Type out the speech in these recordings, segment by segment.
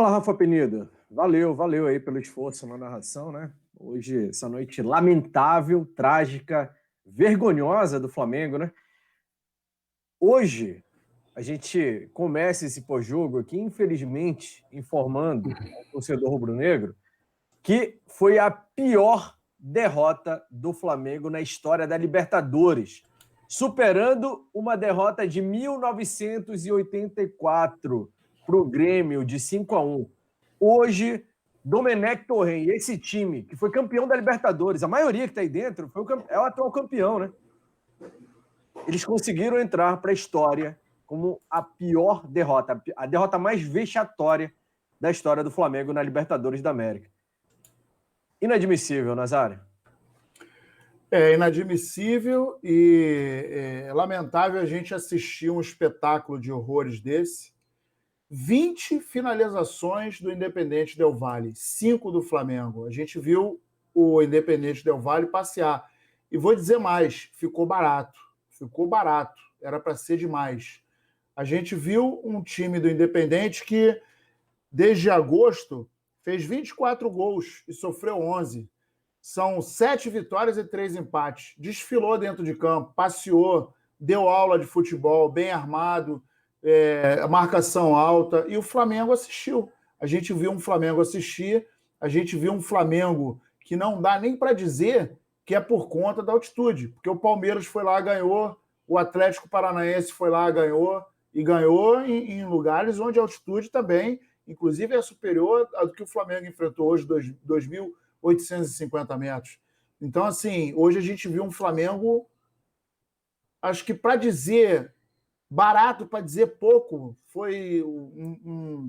Fala, Rafa Penido. Valeu aí pelo esforço na narração, né? Hoje, essa noite lamentável, trágica, vergonhosa do Flamengo, né? Hoje, a gente começa esse pós-jogo aqui, infelizmente, informando ao torcedor rubro-negro que foi a pior derrota do Flamengo na história da Libertadores, superando uma derrota de 1984 para o Grêmio de 5-1. Hoje, Domenech Torrent, esse time que foi campeão da Libertadores, a maioria que está aí dentro é o atual campeão, né? Eles conseguiram entrar para a história como a pior derrota, a derrota mais vexatória da história do Flamengo na Libertadores da América. Inadmissível, Nazário. É inadmissível e lamentável a gente assistir um espetáculo de horrores desse. 20 finalizações do Independente Del Valle, 5 do Flamengo. A gente viu o Independente Del Valle passear. E vou dizer mais, ficou barato. Era para ser demais. A gente viu um time do Independente que, desde agosto, fez 24 gols e sofreu 11. São 7 vitórias e 3 empates. Desfilou dentro de campo, passeou, deu aula de futebol, bem armado, marcação alta, e o Flamengo assistiu. A gente viu um Flamengo assistir, a gente viu um Flamengo que não dá nem para dizer que é por conta da altitude, porque o Palmeiras foi lá, ganhou, o Atlético Paranaense foi lá, ganhou, e ganhou em lugares onde a altitude também, inclusive, é superior ao que o Flamengo enfrentou hoje, 2.850 metros. Então, assim, hoje a gente viu um Flamengo, acho que para dizer barato, para dizer pouco, foi um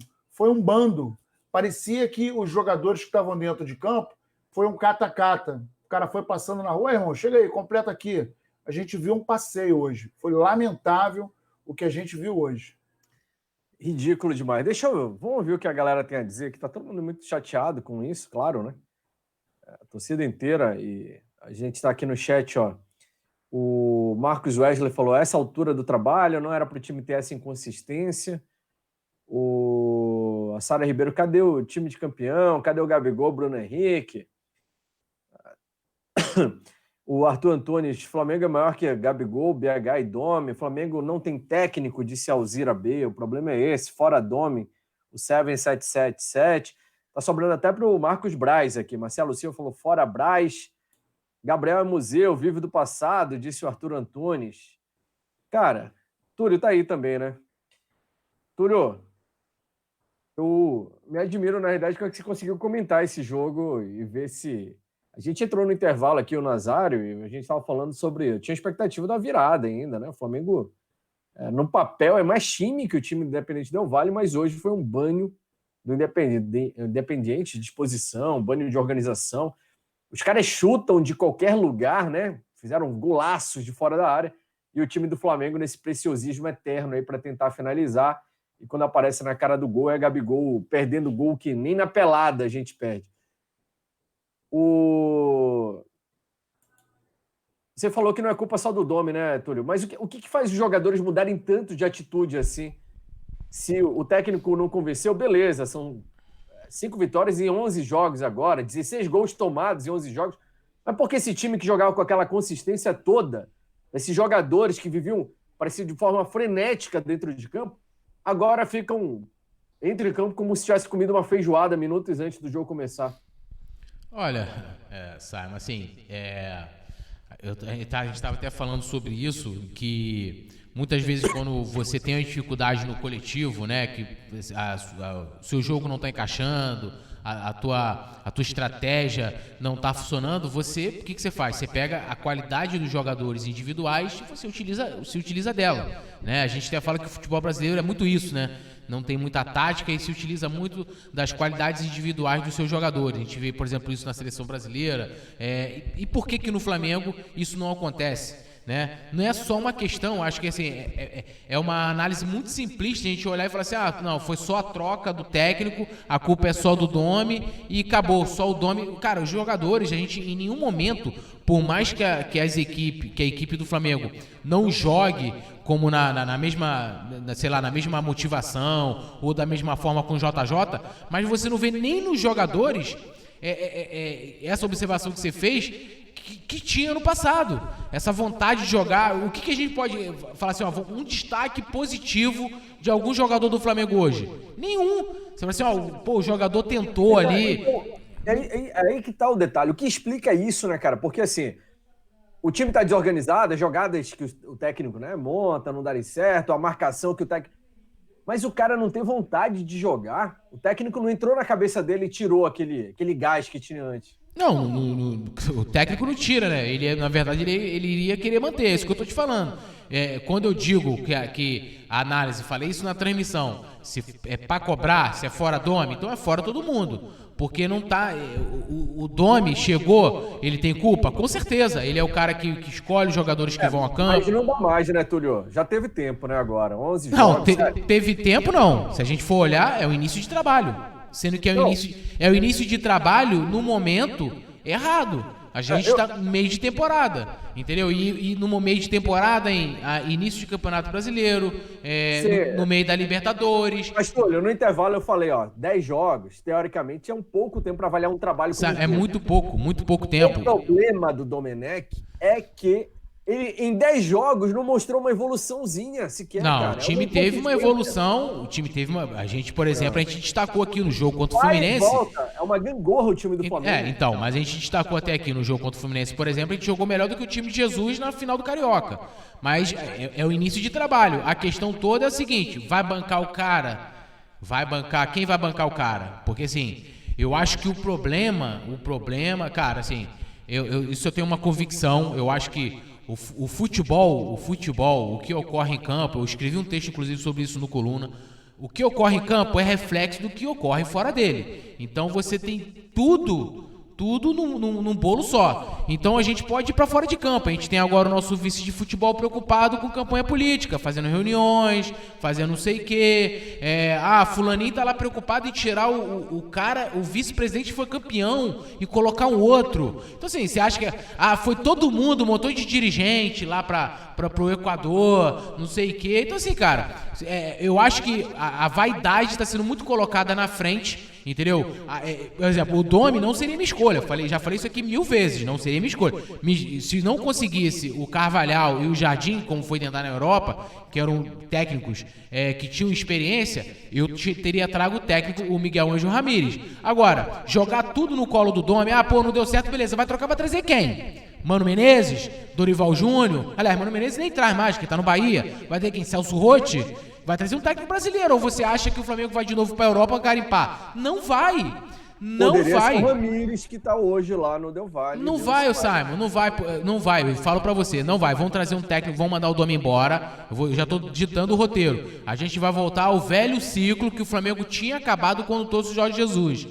bando. Parecia que os jogadores que estavam dentro de campo foi um cata-cata. O cara foi passando na rua, irmão, chega aí, completa aqui. A gente viu um passeio hoje. Foi lamentável o que a gente viu hoje. Ridículo demais. Vamos ouvir o que a galera tem a dizer, que tá todo mundo muito chateado com isso, claro, né? A torcida inteira, e a gente está aqui no chat, ó. O Marcos Wesley falou: a essa altura do trabalho não era para o time ter essa inconsistência. A Sara Ribeiro: cadê o time de campeão? Cadê o Gabigol, Bruno Henrique? O Arthur Antunes: Flamengo é maior que Gabigol, BH e Domi. Flamengo não tem técnico, disse Alzira B. O problema é esse, fora Domi, o 7777. Tá sobrando até para o Marcos Braz aqui. Marcelo Silva falou: fora Braz. Gabriel é museu, vive do passado, disse o Arthur Antunes. Cara, Túlio tá aí também, né? Túlio, eu me admiro, na realidade, como é que você conseguiu comentar esse jogo e ver se... A gente entrou no intervalo aqui, o Nazário, e a gente estava falando sobre... Eu tinha expectativa da virada ainda, né? O Flamengo, no papel, é mais time que o time do Independente Del Valle, mas hoje foi um banho do Independiente, de disposição, um banho de organização. Os caras chutam de qualquer lugar, né? Fizeram golaços de fora da área. E o time do Flamengo nesse preciosismo eterno aí para tentar finalizar. E quando aparece na cara do gol, é Gabigol perdendo gol que nem na pelada a gente perde. Você falou que não é culpa só do Domi, né, Túlio? Mas o que faz os jogadores mudarem tanto de atitude assim? Se o técnico não convenceu, beleza, são 5 vitórias em 11 jogos agora, 16 gols tomados em 11 jogos. Mas por que esse time que jogava com aquela consistência toda, esses jogadores que viviam, pareciam de forma frenética dentro de campo, agora ficam entre campo como se tivesse comido uma feijoada minutos antes do jogo começar? Olha, Simon, assim, a gente estava até falando sobre isso, que muitas vezes quando você tem uma dificuldade no coletivo, né, que o seu jogo não está encaixando, a tua estratégia não está funcionando, o que você faz? Você pega a qualidade dos jogadores individuais e você utiliza dela, né? A gente até fala que o futebol brasileiro é muito isso, né? Não tem muita tática e se utiliza muito das qualidades individuais dos seus jogadores. A gente vê, por exemplo, isso na seleção brasileira. E por que no Flamengo isso não acontece? né? Não é só uma questão, acho que assim, é uma análise muito simplista a gente olhar e falar assim, não, foi só a troca do técnico, a culpa é só do Domi e acabou, só o Domi. Cara, os jogadores, a gente em nenhum momento, por mais que a equipe do Flamengo não jogue como na mesma, sei lá, na mesma motivação ou da mesma forma com o JJ, mas você não vê nem nos jogadores essa observação que você fez que tinha no passado, essa vontade de jogar. O que a gente pode falar assim, um destaque positivo de algum jogador do Flamengo hoje? Nenhum. Você fala assim, o jogador tentou ali. É aí que tá o detalhe. O que explica isso, né, cara? Porque assim, o time tá desorganizado, as jogadas que o técnico, né, monta, não darem certo, a marcação que o técnico... Mas o cara não tem vontade de jogar. O técnico não entrou na cabeça dele e tirou aquele gás que tinha antes. Não, o técnico não tira, né? Ele, na verdade, ele iria querer manter, é isso que eu tô te falando. Quando eu digo que a análise, falei isso na transmissão, se é pra cobrar, se é fora Domi, então é fora todo mundo. Porque não tá... O Domi chegou, ele tem culpa? Com certeza, ele é o cara que escolhe os jogadores que vão a campo. Mas não dá mais, né, Túlio? Já teve tempo, né, agora? 11 não, jogos. Teve tempo, não. Se a gente for olhar, é o início de trabalho. Sendo que é o início de trabalho no momento errado. A gente está no meio de temporada, entendeu? E no meio de temporada, início de Campeonato Brasileiro, no meio da Libertadores. Mas, Túlio, no intervalo eu falei, 10 jogos, teoricamente, é um pouco tempo para avaliar um trabalho como é muito pouco tempo. O problema do Domenech é que ele, em 10 jogos, não mostrou uma evoluçãozinha sequer, cara. O time teve uma evolução, a gente, por exemplo, a gente destacou aqui no jogo contra o Fluminense. É uma gangorra o time do Flamengo. Então, mas a gente destacou até aqui no jogo contra o Fluminense, por exemplo, a gente jogou melhor do que o time de Jesus na final do Carioca. Mas é o início de trabalho. A questão toda é a seguinte, vai bancar o cara? Quem vai bancar o cara? Porque, assim, eu acho que o problema, cara, assim, isso eu tenho uma convicção, eu acho que o futebol, o que ocorre em campo, eu escrevi um texto, inclusive, sobre isso no Coluna, o que ocorre em campo é reflexo do que ocorre fora dele. Então, você tem tudo num bolo só. Então a gente pode ir pra fora de campo. A gente tem agora o nosso vice de futebol preocupado com campanha política, fazendo reuniões, fazendo não sei o quê. Fulaninho tá lá preocupado em tirar o cara, o vice-presidente foi campeão, e colocar um outro. Então assim, você acha que foi todo mundo, um montão de dirigente lá pro Equador, não sei o quê. Então assim, cara, eu acho que a vaidade está sendo muito colocada na frente, entendeu? Por exemplo, o Domi não seria minha escolha. Já falei isso aqui 1000 vezes, não seria minha escolha. Se não conseguisse o Carvalhal e o Jardim, como foi tentar na Europa, que eram técnicos que tinham experiência, eu teria trago o técnico, o Miguel Ângelo Ramírez. Agora, jogar tudo no colo do Domi, não deu certo, beleza, vai trocar pra trazer quem? Mano Menezes? Dorival Júnior? Aliás, Mano Menezes nem traz mais, que tá no Bahia. Vai ter quem? Celso Rotti? Vai trazer um técnico brasileiro. Ou você acha que o Flamengo vai de novo pra Europa garimpar? Não vai. Poderia ser o Ramírez, que tá hoje lá no Del Valle. Não vai, Simon, não vai. Eu falo pra você, não vai. Vão trazer um técnico, vão mandar o Domi embora. Eu já tô ditando o roteiro. A gente vai voltar ao velho ciclo que o Flamengo tinha acabado quando trouxe o Jorge Jesus.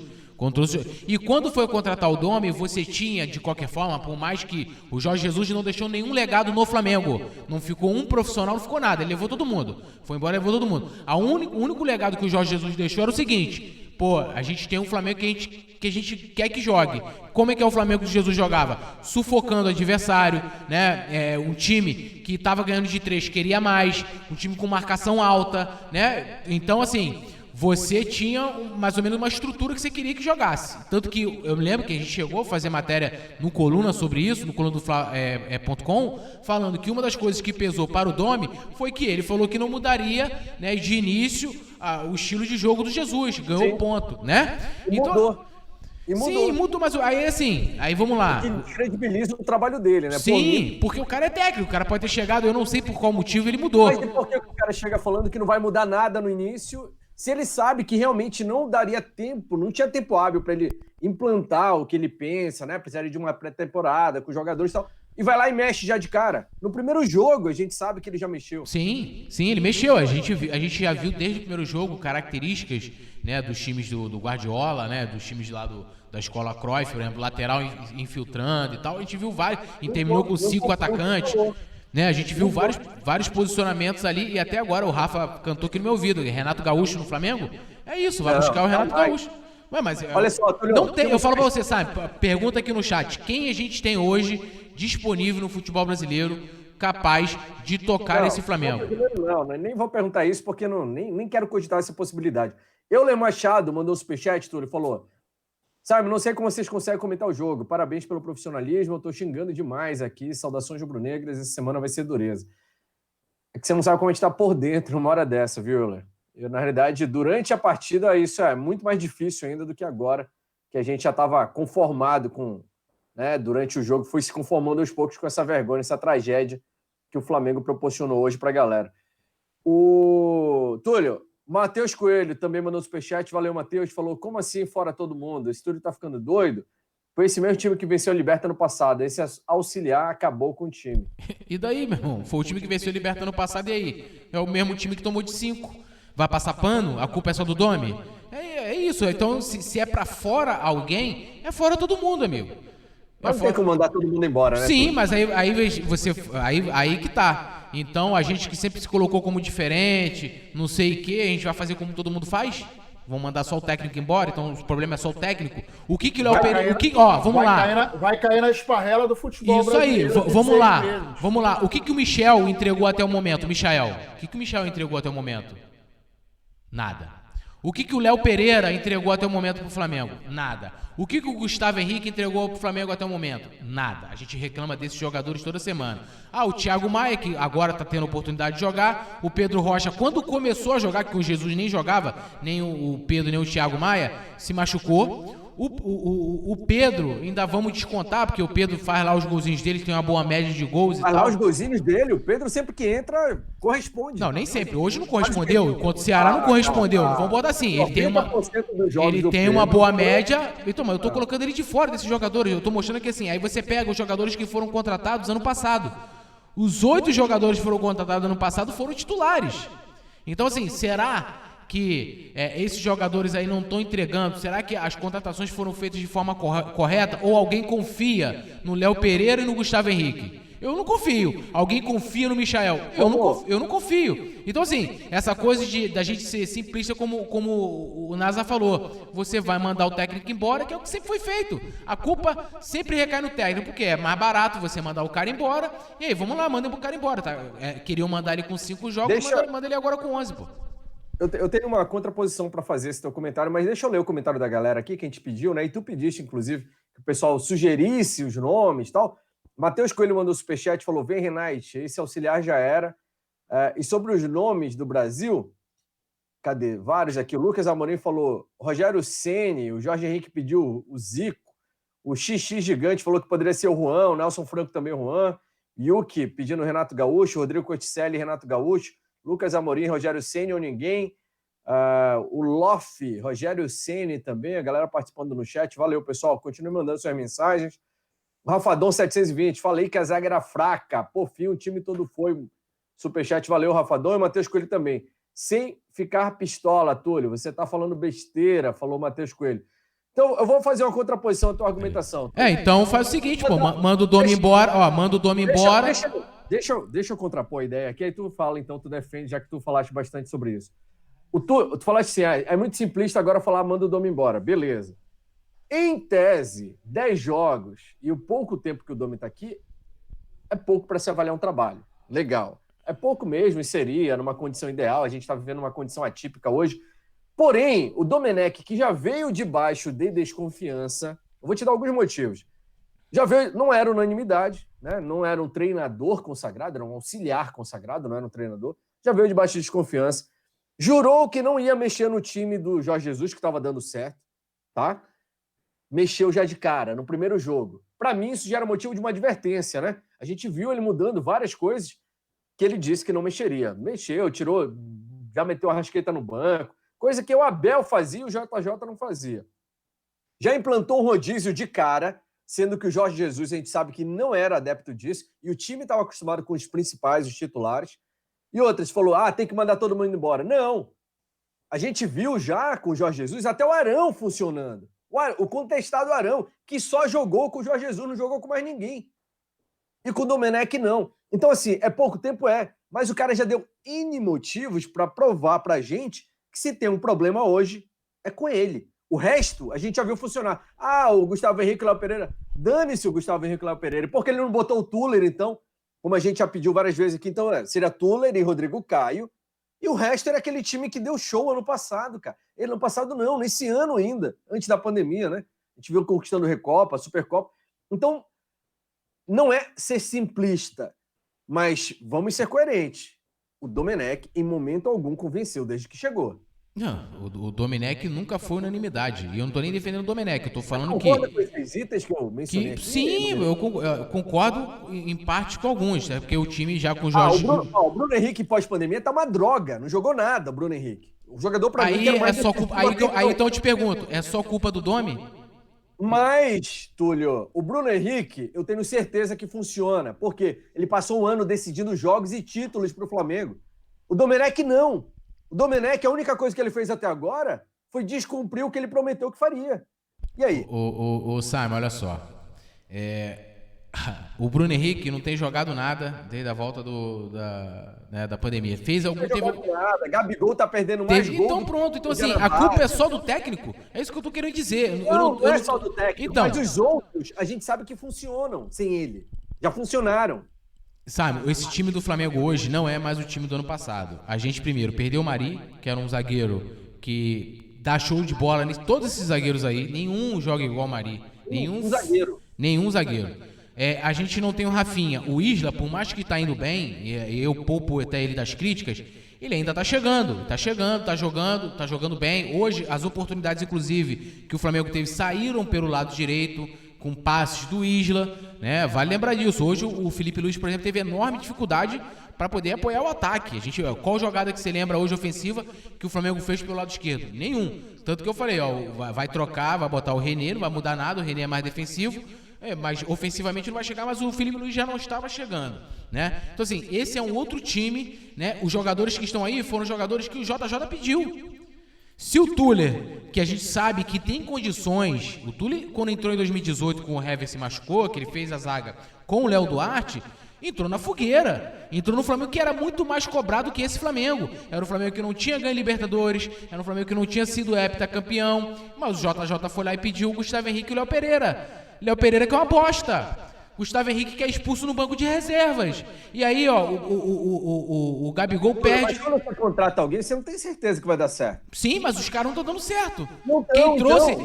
E quando foi contratar o Domi, você tinha, de qualquer forma, por mais que o Jorge Jesus não deixou nenhum legado no Flamengo, não ficou um profissional, não ficou nada, ele levou todo mundo, foi embora e levou todo mundo. O único legado que o Jorge Jesus deixou era o seguinte: a gente tem um Flamengo que a gente quer que jogue. Como é que é o Flamengo que Jesus jogava? Sufocando o adversário, né? Um time que estava ganhando de 3, queria mais, um time com marcação alta, né? Então, assim, você tinha mais ou menos uma estrutura que você queria que jogasse. Tanto que eu me lembro que a gente chegou a fazer matéria no Coluna sobre isso, no coluna do .com, falando que uma das coisas que pesou para o Domi foi que ele falou que não mudaria, né, de início o estilo de jogo do Jesus, ganhou um ponto, né? Mudou. Sim, mudou, mas aí vamos lá. Que credibiliza o trabalho dele, né? Sim, porque o cara é técnico, o cara pode ter chegado, eu não sei por qual motivo ele mudou. Mas e por que o cara chega falando que não vai mudar nada no início, se ele sabe que realmente não daria tempo, não tinha tempo hábil para ele implantar o que ele pensa, né? Precisaria de uma pré-temporada com os jogadores e tal, e vai lá e mexe já de cara. No primeiro jogo, a gente sabe que ele já mexeu. Sim, ele mexeu. A gente já viu desde o primeiro jogo características, né, dos times do Guardiola, né, dos times lá da escola Cruyff, por exemplo, lateral infiltrando e tal. A gente viu vários, e terminou com 5 atacantes. Né? A gente viu vários posicionamentos ali e até agora o Rafa cantou aqui no meu ouvido. Renato Gaúcho no Flamengo? É isso, vai buscar o Renato Gaúcho. Ué, mas olha só, Túlio, não tem, eu falo pra você, sabe? Pergunta aqui no chat. Quem a gente tem hoje disponível no futebol brasileiro capaz de tocar esse Flamengo? Não, nem vou perguntar isso porque nem quero cogitar essa possibilidade. Euler Machado mandou superchat, Túlio, falou: Sabe, não sei como vocês conseguem comentar o jogo. Parabéns pelo profissionalismo. Eu tô xingando demais aqui. Saudações rubro-negras. Essa semana vai ser dureza. É que você não sabe como a gente tá por dentro uma hora dessa, viu, Euler? Na realidade, durante a partida, isso é muito mais difícil ainda do que agora, que a gente já estava conformado com, né, durante o jogo, foi se conformando aos poucos com essa vergonha, essa tragédia que o Flamengo proporcionou hoje para a galera. O Túlio, Matheus Coelho também mandou superchat. Valeu, Matheus. Falou: como assim fora todo mundo? Esse Túlio tá ficando doido? Foi esse mesmo time que venceu a Liberta no passado. Esse auxiliar acabou com o time. E daí, meu irmão? Foi o time que venceu a Liberta no passado, e aí? É o mesmo time que tomou de 5. Vai passar pano? A culpa é só do Domi? É isso. Então, se é pra fora alguém, é fora todo mundo, amigo. Mas não tem como mandar todo mundo embora, né? Sim, mas aí que tá. Então, a gente que sempre se colocou como diferente, não sei o que, a gente vai fazer como todo mundo faz? Vão mandar só o técnico embora? Então o problema é só o técnico? O que Léo Pereira... Vamos lá. Vai cair na esparrela do futebol brasileiro. Isso aí, vamos lá. O que o Michel entregou até o momento? Michael, o que o Michel entregou até o momento? Nada. O que o Léo Pereira entregou até o momento pro Flamengo? Nada. O que o Gustavo Henrique entregou pro Flamengo até o momento? Nada. A gente reclama desses jogadores toda semana. O Thiago Maia, que agora tá tendo oportunidade de jogar. O Pedro Rocha, quando começou a jogar, que o Jesus nem jogava, nem o Pedro, nem o Thiago Maia, se machucou. O Pedro, ainda vamos descontar, porque o Pedro faz lá os golzinhos dele, tem uma boa média de gols e tal. Faz lá os golzinhos dele, o Pedro sempre que entra, corresponde. Não, nem sempre. Hoje não correspondeu. Contra o Ceará não correspondeu. Vamos botar assim. Ele tem uma boa média. Então, mas eu tô colocando ele de fora desses jogadores. Eu tô mostrando que assim, aí você pega os jogadores que foram contratados ano passado. Os 8 jogadores que foram contratados ano passado foram titulares. Então, assim, será que esses jogadores aí não estão entregando? Será que as contratações foram feitas de forma correta? Ou alguém confia no Léo Pereira e no Gustavo Henrique? Eu não confio. Alguém confia no Michael? Eu não confio. Então, assim, essa coisa da gente ser simplista, como o Nasa falou, você vai mandar o técnico embora, que é o que sempre foi feito. A culpa sempre recai no técnico, porque é mais barato você mandar o cara embora. E aí, vamos lá, manda o cara embora. Tá? Queriam mandar ele com 5 jogos, manda ele agora com 11, pô. Eu tenho uma contraposição para fazer esse teu comentário, mas deixa eu ler o comentário da galera aqui, que a gente pediu, né? E tu pediste, inclusive, que o pessoal sugerisse os nomes e tal. Matheus Coelho mandou superchat e falou: vem, Renate, esse auxiliar já era. E sobre os nomes do Brasil, cadê? Vários aqui. O Lucas Amorim falou Rogério Ceni, o Jorge Henrique pediu o Zico, o XX Gigante falou que poderia ser o Juan, o Nelson Franco também o Juan, Yuki pedindo o Renato Gaúcho, Rodrigo Corticelli, Renato Gaúcho, Lucas Amorim, Rogério Ceni ou ninguém. O Loff, Rogério Ceni também, a galera participando no chat. Valeu, pessoal. Continue mandando suas mensagens. O Rafadon 720, falei que a zaga era fraca. Por fim, o time todo foi. Superchat, valeu, Rafadon. E o Matheus Coelho também. Sem ficar pistola, Túlio. Você tá falando besteira, falou o Matheus Coelho. Então, eu vou fazer uma contraposição à tua argumentação. Então faz o seguinte, pô. Manda o Domi embora. Manda o Domi embora. Deixa eu contrapor a ideia aqui. Aí tu fala, então, tu defende, já que tu falaste bastante sobre isso. Tu falaste assim, é muito simplista agora falar manda o Domi embora. Beleza. Em tese, 10 jogos e o pouco tempo que o Domi está aqui, é pouco para se avaliar um trabalho. Legal. É pouco mesmo e seria numa condição ideal. A gente está vivendo uma condição atípica hoje. Porém, o Domenech, que já veio de baixo de desconfiança, eu vou te dar alguns motivos. Já veio, não era unanimidade, né? Não era um treinador consagrado, era um auxiliar consagrado, não era um treinador. Já veio de baixo de desconfiança. Jurou que não ia mexer no time do Jorge Jesus, que estava dando certo, tá? Mexeu já de cara, no primeiro jogo. Para mim, isso já era motivo de uma advertência, né? A gente viu ele mudando várias coisas que ele disse que não mexeria. Mexeu, tirou, já meteu a Arrascaeta no banco, coisa que o Abel fazia e o JJ não fazia. Já implantou um rodízio de cara, sendo que o Jorge Jesus, a gente sabe que não era adepto disso, e o time estava acostumado com os principais, os titulares. E outras, falou, tem que mandar todo mundo embora. Não. A gente viu já com o Jorge Jesus até o Arão funcionando. O contestado Arão, que só jogou com o Jorge Jesus, não jogou com mais ninguém. E com o Domenech, não. Então, assim, é pouco tempo, mas o cara já deu N motivos para provar pra gente que se tem um problema hoje, é com ele. O resto, a gente já viu funcionar. O Gustavo Henrique e o Léo Pereira. Dane-se o Gustavo Henrique e o Léo Pereira. Por que ele não botou o Tuller, então? Como a gente já pediu várias vezes aqui. Então, seria Tuller e Rodrigo Caio. E o resto era aquele time que deu show ano passado, cara. Ano passado não, nesse ano ainda, antes da pandemia, né? A gente viu conquistando Recopa, Supercopa. Então, não é ser simplista, mas vamos ser coerentes. O Domenech, em momento algum, convenceu desde que chegou. Não, o Domenech nunca foi unanimidade. E eu não tô nem defendendo o Domenech, eu tô falando que... Concorda com esses itens que eu mencionei aqui? Sim, eu concordo em parte com alguns, né? Porque o time já com o Jorge... O Bruno Henrique pós-pandemia tá uma droga, não jogou nada, o Bruno Henrique. O jogador pra mim... Aí é só culpa... Aí então eu te pergunto, é só culpa do Domi? Mas, Túlio, o Bruno Henrique, eu tenho certeza que funciona, porque ele passou um ano decidindo jogos e títulos pro Flamengo. O Domenech não. O Domenech, a única coisa que ele fez até agora foi descumprir o que ele prometeu que faria. E aí? O Simon, olha só. O Bruno Henrique não tem jogado nada desde a volta da pandemia. Fez algum... Não tem jogado nada. Gabigol tá perdendo mais gols. Então pronto. Então assim, a culpa é só do técnico? É isso que eu tô querendo dizer. Não é só do técnico. Então, mas os outros, a gente sabe que funcionam sem ele. Já funcionaram. Sabe, esse time do Flamengo hoje não é mais o time do ano passado. A gente primeiro perdeu o Mari, que era um zagueiro que dá show de bola. Todos esses zagueiros aí, nenhum joga igual o Mari. Nenhum zagueiro. A gente não tem o Rafinha. O Isla, por mais que tá indo bem, e eu poupo até ele das críticas, ele ainda tá chegando, tá jogando bem. Hoje, as oportunidades, inclusive, que o Flamengo teve saíram pelo lado direito, com passes do Isla, né? Vale lembrar disso. Hoje o Felipe Luiz, por exemplo, teve enorme dificuldade para poder apoiar o ataque. Qual jogada que você lembra hoje ofensiva que o Flamengo fez pelo lado esquerdo? Nenhum. Tanto que eu falei, vai trocar, vai botar o René, não vai mudar nada, o René é mais defensivo, mas ofensivamente não vai chegar, mas o Felipe Luiz já não estava chegando, né? Então assim, esse é um outro time, né? Os jogadores que estão aí foram jogadores que o JJ pediu. Se o Tuller, que a gente sabe que tem condições, o Tuller, quando entrou em 2018 com o Hever se machucou, que ele fez a zaga com o Léo Duarte, entrou na fogueira, entrou no Flamengo que era muito mais cobrado que esse Flamengo. Era um Flamengo que não tinha ganho Libertadores, era um Flamengo que não tinha sido heptacampeão, mas o JJ foi lá e pediu o Gustavo Henrique e o Léo Pereira. Léo Pereira que é uma bosta. Gustavo Henrique que é expulso no banco de reservas. E aí, o Gabigol perde... Mas quando você contrata alguém, você não tem certeza que vai dar certo. Sim, mas os caras não estão dando certo. Quem trouxe...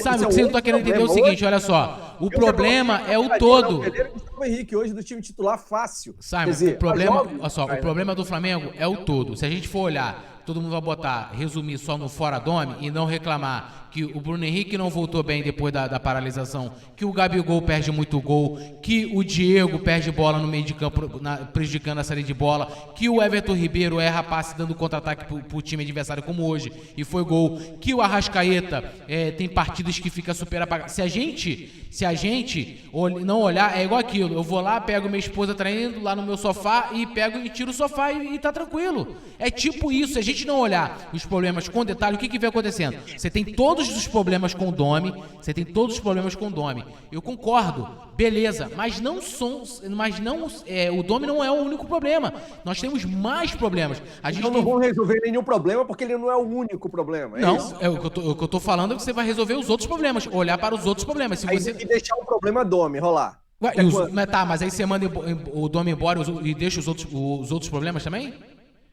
Sabe, o que você não está querendo entender é o seguinte, olha só. O problema é o todo. O Gustavo Henrique hoje do time titular fácil. Simon, o problema do Flamengo é o todo. Se a gente for olhar, todo mundo vai resumir só no fora dome e não reclamar que o Bruno Henrique não voltou bem depois da paralisação, que o Gabigol perde muito gol, que o Diego perde bola no meio de campo, prejudicando a saída de bola, que o Everton Ribeiro erra passe dando contra-ataque pro time adversário como hoje, e foi gol, que o Arrascaeta tem partidas que fica super apagado. Se a gente não olhar, é igual aquilo, eu vou lá, pego minha esposa traindo lá no meu sofá e pego e tiro o sofá e tá tranquilo. É tipo isso, se a gente não olhar os problemas com detalhe, o que vem acontecendo? Você tem todos os problemas com o Domi, eu concordo, beleza, mas o Domi não é o único problema, nós temos mais problemas. Não vão resolver nenhum problema porque ele não é o único problema. O que eu tô falando é que você vai resolver os outros problemas, olhar para os outros problemas. Se você... E deixar o problema Domi rolar. Mas aí você manda o Domi embora e deixa os outros problemas também?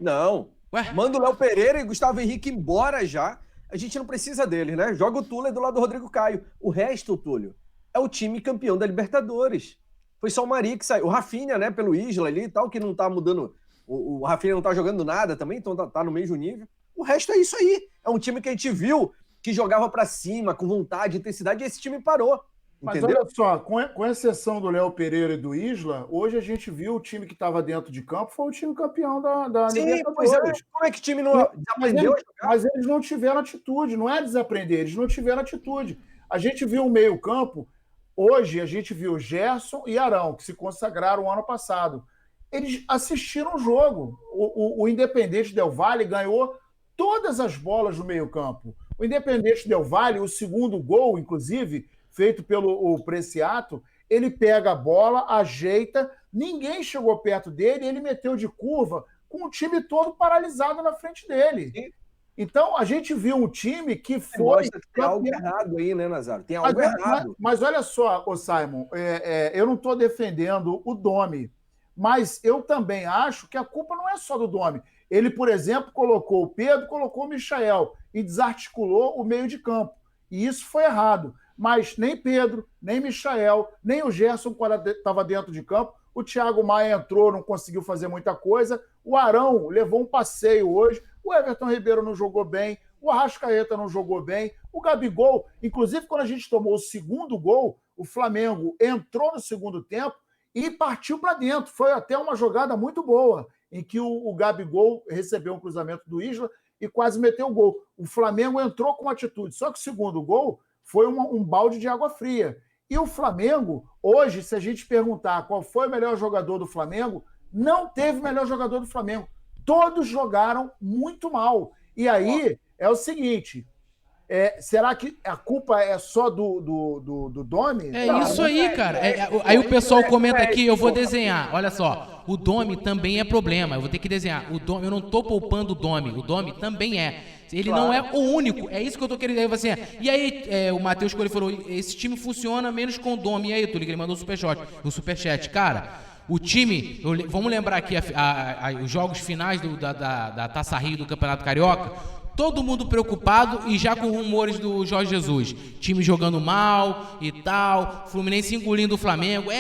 Não. Manda o Léo Pereira e Gustavo Henrique embora já. A gente não precisa deles, né? Joga o Tuller do lado do Rodrigo Caio. O resto, Túlio, é o time campeão da Libertadores. Foi só o Mari que saiu. O Rafinha, né, pelo Isla ali e tal, que não tá mudando. O Rafinha não tá jogando nada também, então tá no mesmo nível. O resto é isso aí. É um time que a gente viu que jogava pra cima, com vontade, intensidade, e esse time parou. Mas entendeu? olha só, com exceção do Léo Pereira e do Isla, hoje a gente viu o time que estava dentro de campo foi o time campeão da Libertadores. Pois é. Como é que o time não desaprendeu a jogar? Mas eles não tiveram atitude, não é desaprender, eles não tiveram atitude. A gente viu o meio-campo, hoje a gente viu Gerson e Arão, que se consagraram ano passado. Eles assistiram o jogo. O Independente Del Valle ganhou todas as bolas no meio-campo. O Independente Del Valle, o segundo gol, inclusive, feito pelo Preciato, ele pega a bola, ajeita, ninguém chegou perto dele e ele meteu de curva com o time todo paralisado na frente dele. Sim. Então, a gente viu um time que foi... Mostra que tem algo errado aí, né, Nazário? Tem algo errado. Mas olha só, ô Simon, eu não estou defendendo o Domi, mas eu também acho que a culpa não é só do Domi. Ele, por exemplo, colocou o Pedro, colocou o Michael e desarticulou o meio de campo. E isso foi errado. Mas nem Pedro, nem Michael, nem o Gerson, quando estava dentro de campo, o Thiago Maia entrou, não conseguiu fazer muita coisa. O Arão levou um passeio hoje. O Everton Ribeiro não jogou bem. O Arrascaeta não jogou bem. O Gabigol, inclusive quando a gente tomou o segundo gol, o Flamengo entrou no segundo tempo e partiu para dentro. Foi até uma jogada muito boa, em que o Gabigol recebeu um cruzamento do Isla e quase meteu o gol. O Flamengo entrou com atitude. Só que o segundo gol foi um balde de água fria. E o Flamengo, hoje, se a gente perguntar qual foi o melhor jogador do Flamengo, não teve melhor jogador do Flamengo. Todos jogaram muito mal. E aí é o seguinte: será que a culpa é só do Domi? É isso aí, cara. Aí o pessoal comenta aqui, eu vou desenhar. Olha só, o Domi também é problema. Eu vou ter que desenhar. O Domi, eu não tô poupando o Domi também é. Ele não é o único. É isso que eu tô querendo dizer. Assim, e aí, o Matheus, quando ele falou, esse time funciona menos com o Domi. E aí, Túlio, ele mandou o superchat. Cara, o time, vamos lembrar aqui os jogos finais da Taça Rio do Campeonato Carioca. Todo mundo preocupado e já com rumores do Jorge Jesus. Time jogando mal e tal. Fluminense engolindo o Flamengo.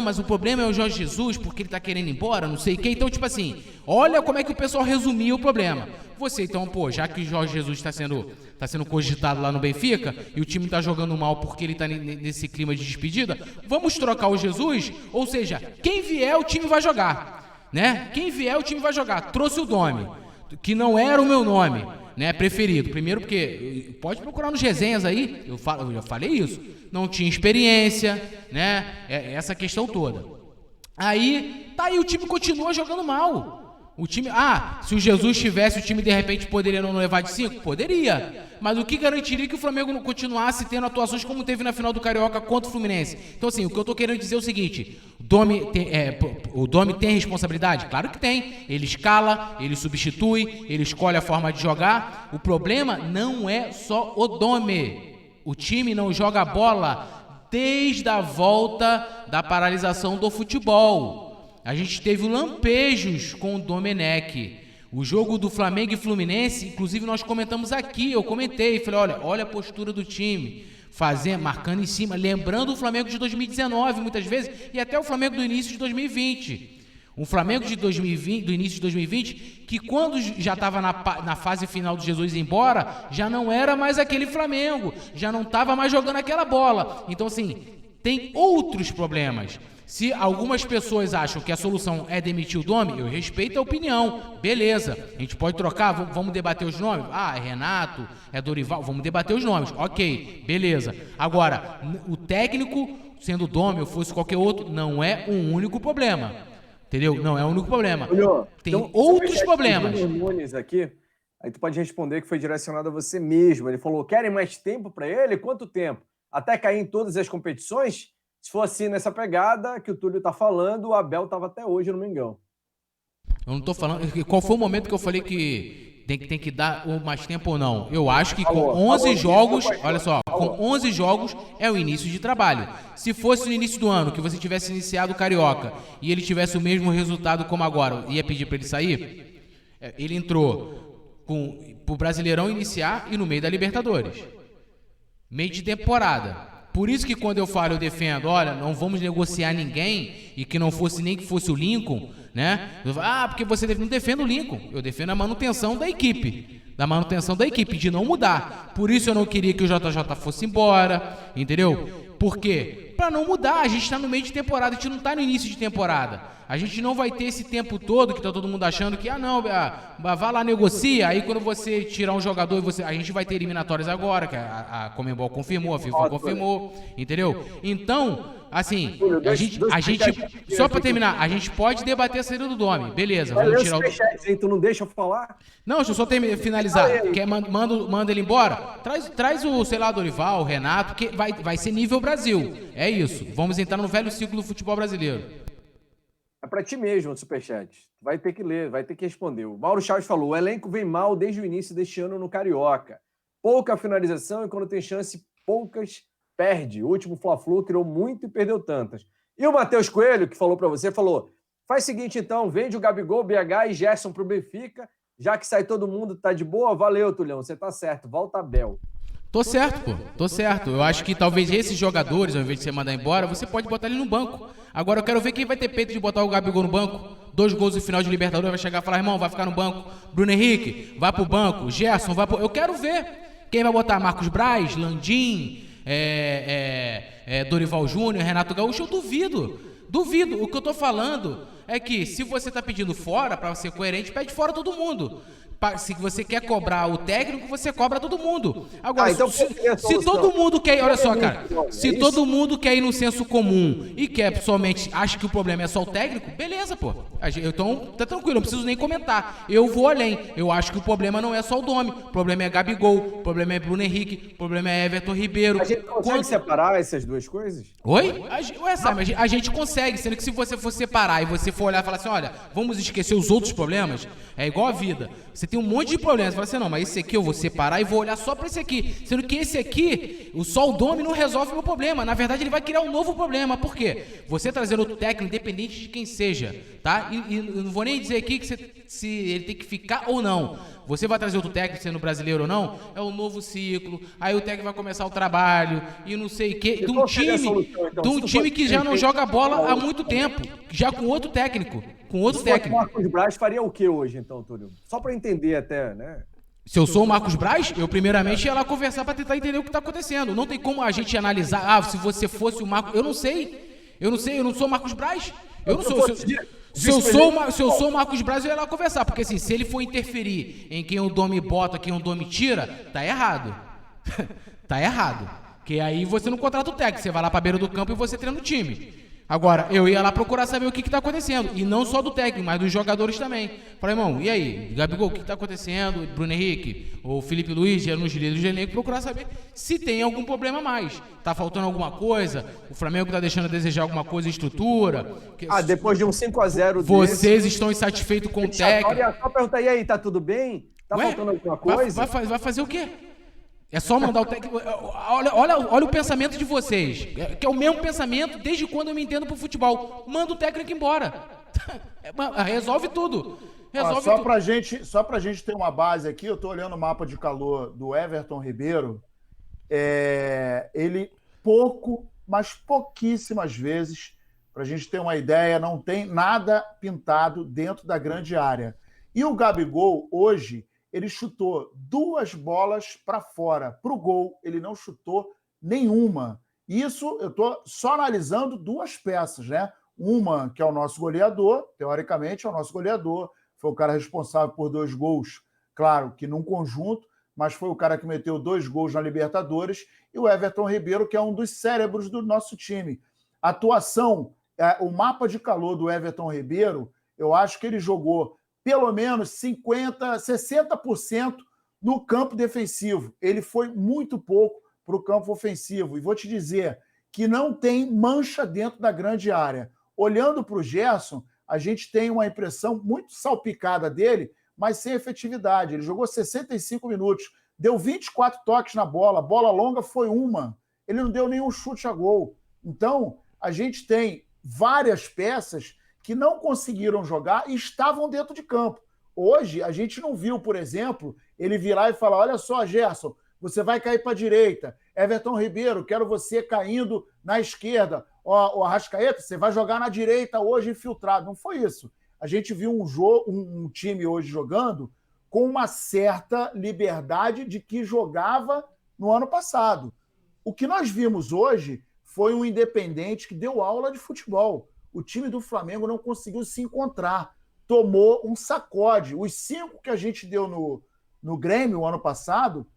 Mas o problema é o Jorge Jesus, porque ele tá querendo ir embora, não sei o quê. Então, tipo assim, olha como é que o pessoal resumia o problema. Você, então, já que o Jorge Jesus tá sendo cogitado lá no Benfica e o time tá jogando mal porque ele tá nesse clima de despedida, vamos trocar o Jesus? Ou seja, quem vier, o time vai jogar, né? Quem vier, o time vai jogar. Trouxe o Domi, que não era o meu nome, né, preferido. Primeiro porque, pode procurar nos resenhas aí, eu já falei isso, não tinha experiência, né, essa questão toda. Aí, o time continua jogando mal. O time, se o Jesus tivesse, o time de repente poderia não levar de 5? Poderia. Mas o que garantiria que o Flamengo não continuasse tendo atuações como teve na final do Carioca contra o Fluminense? Então, assim, o que eu tô querendo dizer é o seguinte: o Domi tem responsabilidade? Claro que tem. Ele escala, ele substitui, ele escolhe a forma de jogar. O problema não é só o Domi. O time não joga bola desde a volta da paralisação do futebol. A gente teve lampejos com o Domenech. O jogo do Flamengo e Fluminense, inclusive nós comentamos aqui, eu comentei, falei, olha a postura do time, marcando em cima, lembrando o Flamengo de 2019 muitas vezes, e até o Flamengo do início de 2020. Um Flamengo do início de 2020, que quando já estava na fase final do Jesus ir embora, já não era mais aquele Flamengo, já não estava mais jogando aquela bola. Então, assim, tem outros problemas. Se algumas pessoas acham que a solução é demitir o Domi, eu respeito a opinião, beleza, a gente pode trocar, vamos debater os nomes? É Renato, é Dorival, vamos debater os nomes, ok, beleza. Agora, o técnico, sendo o Domi ou fosse qualquer outro, não é um único problema, entendeu? Não é o único problema. Tem então, outros problemas. Nunes aqui, aí tu pode responder que foi direcionado a você mesmo. Ele falou, querem mais tempo para ele? Quanto tempo? Até cair em todas as competições? Se for assim nessa pegada que o Túlio tá falando, o Abel tava até hoje no Mengão. Eu não tô falando... Qual foi o momento que eu falei que tem que dar mais tempo ou não? Eu acho que com 11 jogos... Olha só, com 11 jogos é o início de trabalho. Se fosse no início do ano, que você tivesse iniciado o Carioca e ele tivesse o mesmo resultado como agora, ia pedir para ele sair? Ele entrou pro Brasileirão iniciar e no meio da Libertadores. Meio de temporada. Por isso que quando eu falo, eu defendo, olha, não vamos negociar ninguém, e que não fosse nem que fosse o Lincoln, né? Eu falo, porque você não defende o Lincoln, eu defendo a manutenção da equipe, de não mudar. Por isso eu não queria que o JJ fosse embora, entendeu? Por quê? Pra não mudar, a gente tá no meio de temporada, a gente não tá no início de temporada. A gente não vai ter esse tempo todo que tá todo mundo achando que, vai lá, negocia, aí quando você tirar um jogador, a gente vai ter eliminatórias agora, que a Conmebol confirmou, a FIFA confirmou, entendeu? Então, assim, a gente só pra terminar, a gente pode debater a saída do Domi, beleza, vamos tirar o... Tu não deixa eu falar? Não, deixa eu só finalizar. Manda ele embora? Traz o, sei lá, Dorival, o Renato, que vai ser nível Brasil. É isso. Vamos entrar no velho ciclo do futebol brasileiro. para ti mesmo o superchat. Vai ter que ler, vai ter que responder. O Mauro Chaves falou: o elenco vem mal desde o início deste ano no Carioca. Pouca finalização e quando tem chance, poucas perde. O último Fla-Flu criou muito e perdeu tantas. E o Matheus Coelho, que falou para você, falou: faz o seguinte então, vende o Gabigol, BH e Gerson pro Benfica, já que sai todo mundo, tá de boa? Valeu, Tulhão, você tá certo. Volta a Bel. Tô certo, pô. Tô certo. Eu acho que talvez esses jogadores, ao invés de você mandar embora, você pode botar ele no banco. Agora eu quero ver quem vai ter peito de botar o Gabigol no banco. 2 gols no final de Libertadores, vai chegar e falar: irmão, vai ficar no banco. Bruno Henrique, vai pro banco. Gerson, vai pro... Eu quero ver. Quem vai botar? Marcos Braz, Landim, Dorival Júnior, Renato Gaúcho? Eu duvido. Duvido. O que eu tô falando é que se você tá pedindo fora, pra ser coerente, pede fora todo mundo. Se você quer cobrar o técnico, você cobra todo mundo. Agora, então, se todo mundo quer ir, olha só, cara, se todo mundo quer ir no senso comum e quer somente, acha que o problema é só o técnico, beleza, pô. Então, tá tranquilo, não preciso nem comentar. Eu vou além. Eu acho que o problema não é só o Domi. O problema é Gabigol, o problema é Bruno Henrique, o problema é Everton Ribeiro. A gente consegue separar essas duas coisas? Oi? A gente consegue, sendo que se você for separar e você for olhar e falar assim, olha, vamos esquecer os outros problemas, é igual a vida. Você tem um monte de problemas. Você fala assim, não, mas esse aqui eu vou separar e vou olhar só pra esse aqui. Sendo que esse aqui, só o Domi não resolve o meu problema. Na verdade, ele vai criar um novo problema. Por quê? Você trazendo outro técnico, independente de quem seja, tá? E não vou nem dizer aqui que se ele tem que ficar ou não. Você vai trazer outro técnico, sendo brasileiro ou não, é um novo ciclo. Aí o técnico vai começar o trabalho e não sei o quê. De um time que já não joga bola há muito tempo. Já com outro técnico. O Marcos Braz faria o que hoje, então, Túlio? Só para entender até, né? Se eu sou o Marcos Braz, eu primeiramente ia lá conversar para tentar entender o que está acontecendo. Não tem como a gente analisar, se você fosse o Marcos... Eu não sei, eu não sou o Marcos Braz. Eu não sou... Se eu sou o Marcos Braz, eu ia lá conversar. Porque assim, se ele for interferir em quem o Domi bota, quem o Domi tira, tá errado. Tá errado. Porque aí você não contrata o técnico, você vai lá pra beira do campo e você treina o time. Agora, eu ia lá procurar saber o que tá acontecendo. E não só do técnico, mas dos jogadores também. Falei, irmão, e aí? Gabigol, o que tá acontecendo? Bruno Henrique, ou Felipe Luiz, já nos líderes do elenco, procurar saber se tem algum problema a mais. Tá faltando alguma coisa? O Flamengo tá deixando a desejar alguma coisa em estrutura? Depois de um 5-0 vocês estão insatisfeitos com o técnico? Só perguntar, e aí, tá tudo bem? Tá faltando alguma coisa? Vai fazer o quê? É só mandar o técnico... Olha o pensamento de vocês. Que é o mesmo pensamento desde quando eu me entendo pro futebol. Manda o técnico embora. Resolve tudo. Só pra gente ter uma base aqui, eu tô olhando o mapa de calor do Everton Ribeiro. Ele mas pouquíssimas vezes, pra gente ter uma ideia, não tem nada pintado dentro da grande área. E o Gabigol, hoje... ele chutou 2 bolas para fora. Para o gol, ele não chutou nenhuma. Isso eu estou só analisando 2 peças, né? Uma, que é o nosso goleador, teoricamente é o nosso goleador, foi o cara responsável por 2 gols, claro que num conjunto, mas foi o cara que meteu 2 gols na Libertadores, e o Everton Ribeiro, que é um dos cérebros do nosso time. A atuação, o mapa de calor do Everton Ribeiro, eu acho que ele jogou pelo menos 60% no campo defensivo. Ele foi muito pouco para o campo ofensivo. E vou te dizer que não tem mancha dentro da grande área. Olhando para o Gerson, a gente tem uma impressão muito salpicada dele, mas sem efetividade. Ele jogou 65 minutos, deu 24 toques na bola, bola longa foi uma. Ele não deu nenhum chute a gol. Então, a gente tem várias peças que não conseguiram jogar e estavam dentro de campo. Hoje, a gente não viu, por exemplo, ele virar e falar, olha só, Gerson, você vai cair para a direita. Everton Ribeiro, quero você caindo na esquerda. O Arrascaeta, você vai jogar na direita hoje infiltrado. Não foi isso. A gente viu um time hoje jogando com uma certa liberdade de que jogava no ano passado. O que nós vimos hoje foi um Independente que deu aula de futebol. O time do Flamengo não conseguiu se encontrar. Tomou um sacode. Os 5 que a gente deu no Grêmio o ano passado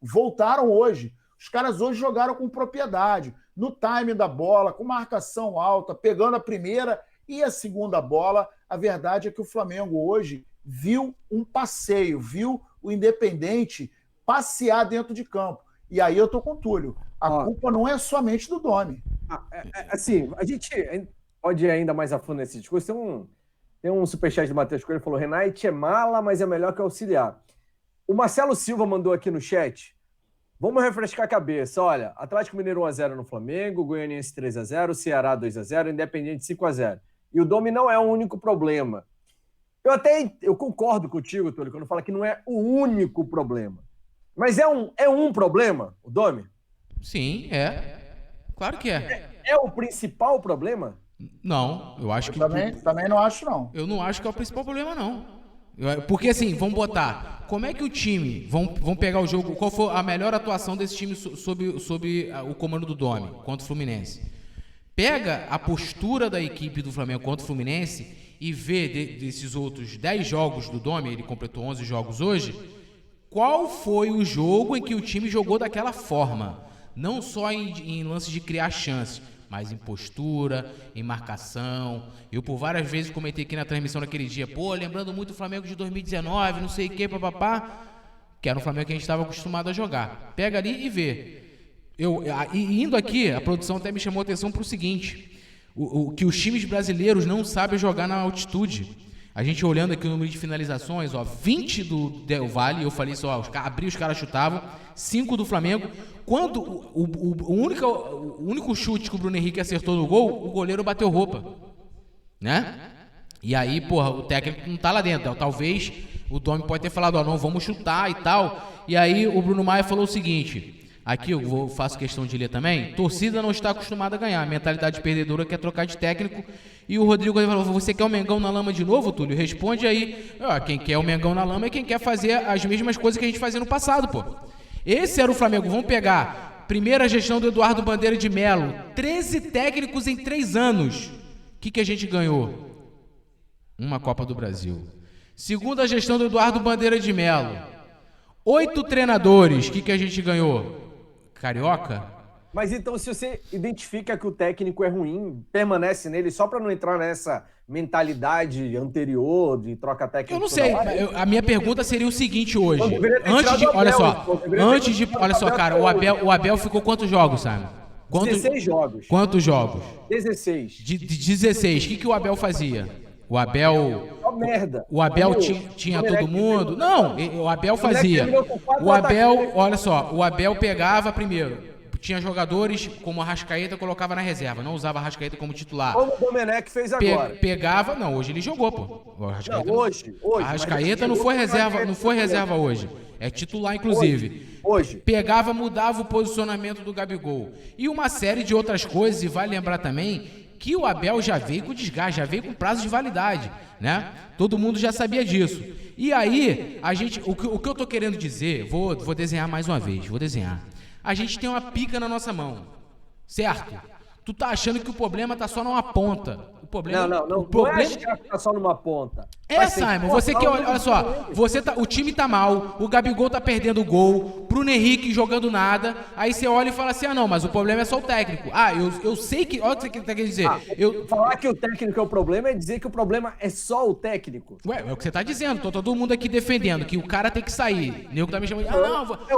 voltaram hoje. Os caras hoje jogaram com propriedade, no time da bola, com marcação alta, pegando a primeira e a segunda bola. A verdade é que o Flamengo hoje viu um passeio, viu o Independente passear dentro de campo. E aí eu tô com o Túlio. A culpa não é somente do Domi. Assim, a gente... pode ir ainda mais a fundo nesse discurso. Tem um superchat do Matheus Coelho que falou: Renate é mala, mas é melhor que auxiliar. O Marcelo Silva mandou aqui no chat. Vamos refrescar a cabeça. Olha, Atlético Mineiro 1x0 no Flamengo, Goianiense 3x0, Ceará 2x0, Independiente 5x0. E o Domi não é o único problema. Eu concordo contigo, Túlio, quando fala que não é o único problema. Mas é um problema, o Domi? Sim, é. Claro que é. É o principal problema? Não, eu acho que... Também não acho, não. Eu não acho que é o principal problema, não. Porque assim, vamos botar... Como é que o time... Vamos pegar o jogo... Qual foi a melhor atuação desse time sob o comando do Domi contra o Fluminense? Pega a postura da equipe do Flamengo contra o Fluminense e vê desses outros 10 jogos do Domi, ele completou 11 jogos hoje, qual foi o jogo em que o time jogou daquela forma? Não só em lance de criar chances, mas em postura, em marcação. Eu por várias vezes comentei aqui na transmissão naquele dia, lembrando muito o Flamengo de 2019, não sei o que, papapá, que era um Flamengo que a gente estava acostumado a jogar. Pega ali e vê. Indo aqui, a produção até me chamou a atenção para o seguinte, que os times brasileiros não sabem jogar na altitude. A gente olhando aqui o número de finalizações, 20 do Del Valle, eu falei só, os caras chutavam, 5 do Flamengo. Quando o único chute que o Bruno Henrique acertou no gol, o goleiro bateu roupa, né? E aí, o técnico não tá lá dentro. Talvez o Domi pode ter falado, não, vamos chutar e tal. E aí o Bruno Maia falou o seguinte... Aqui eu faço questão de ler também. Torcida não está acostumada a ganhar. Mentalidade perdedora quer trocar de técnico. E o Rodrigo falou: você quer o Mengão na lama de novo, Túlio? Responde aí. Quem quer o Mengão na lama é quem quer fazer as mesmas coisas que a gente fazia no passado, pô. Esse era o Flamengo. Vamos pegar. Primeira gestão do Eduardo Bandeira de Melo. 13 técnicos em 3 anos. O que a gente ganhou? Uma Copa do Brasil. Segunda gestão do Eduardo Bandeira de Melo. 8 treinadores. O que a gente ganhou? Carioca? Mas então, se você identifica que o técnico é ruim, permanece nele só para não entrar nessa mentalidade anterior de troca técnica? Eu não sei. A minha pergunta seria o seguinte hoje. Olha só, cara, o Abel ficou quantos jogos, sabe? 16 jogos. Quantos jogos? 16. De 16. O que o Abel fazia? O Abel... merda. O Abel tinha todo mundo? Não, o Abel fazia. O Abel, olha só, o Abel pegava primeiro. Tinha jogadores como a Arrascaeta, colocava na reserva. Não usava a Arrascaeta como titular. Como o Domenech fez agora. Pegava, não, hoje ele jogou, pô. Hoje. A Arrascaeta não foi reserva hoje. É titular, inclusive. Hoje. Pegava, mudava o posicionamento do Gabigol. E uma série de outras coisas, e vai lembrar também... que o Abel já veio com desgaste, já veio com prazo de validade, né? Todo mundo já sabia disso. E aí, o que eu tô querendo dizer, vou desenhar mais uma vez, A gente tem uma pica na nossa mão, certo? Tu tá achando que o problema tá só numa ponta. O problema, não. O problema... Não é achar que tá só numa ponta. Simon, você que olha só, o time tá mal, o Gabigol tá perdendo o gol, Bruno Henrique jogando nada, aí você olha e fala assim, não, mas o problema é só o técnico. Eu sei que, olha o que você tá querendo dizer. Falar que o técnico é o problema é dizer que o problema é só o técnico. Ué, é o que você tá dizendo, tô todo mundo aqui defendendo que o cara tem que sair. Nego tá me chamando,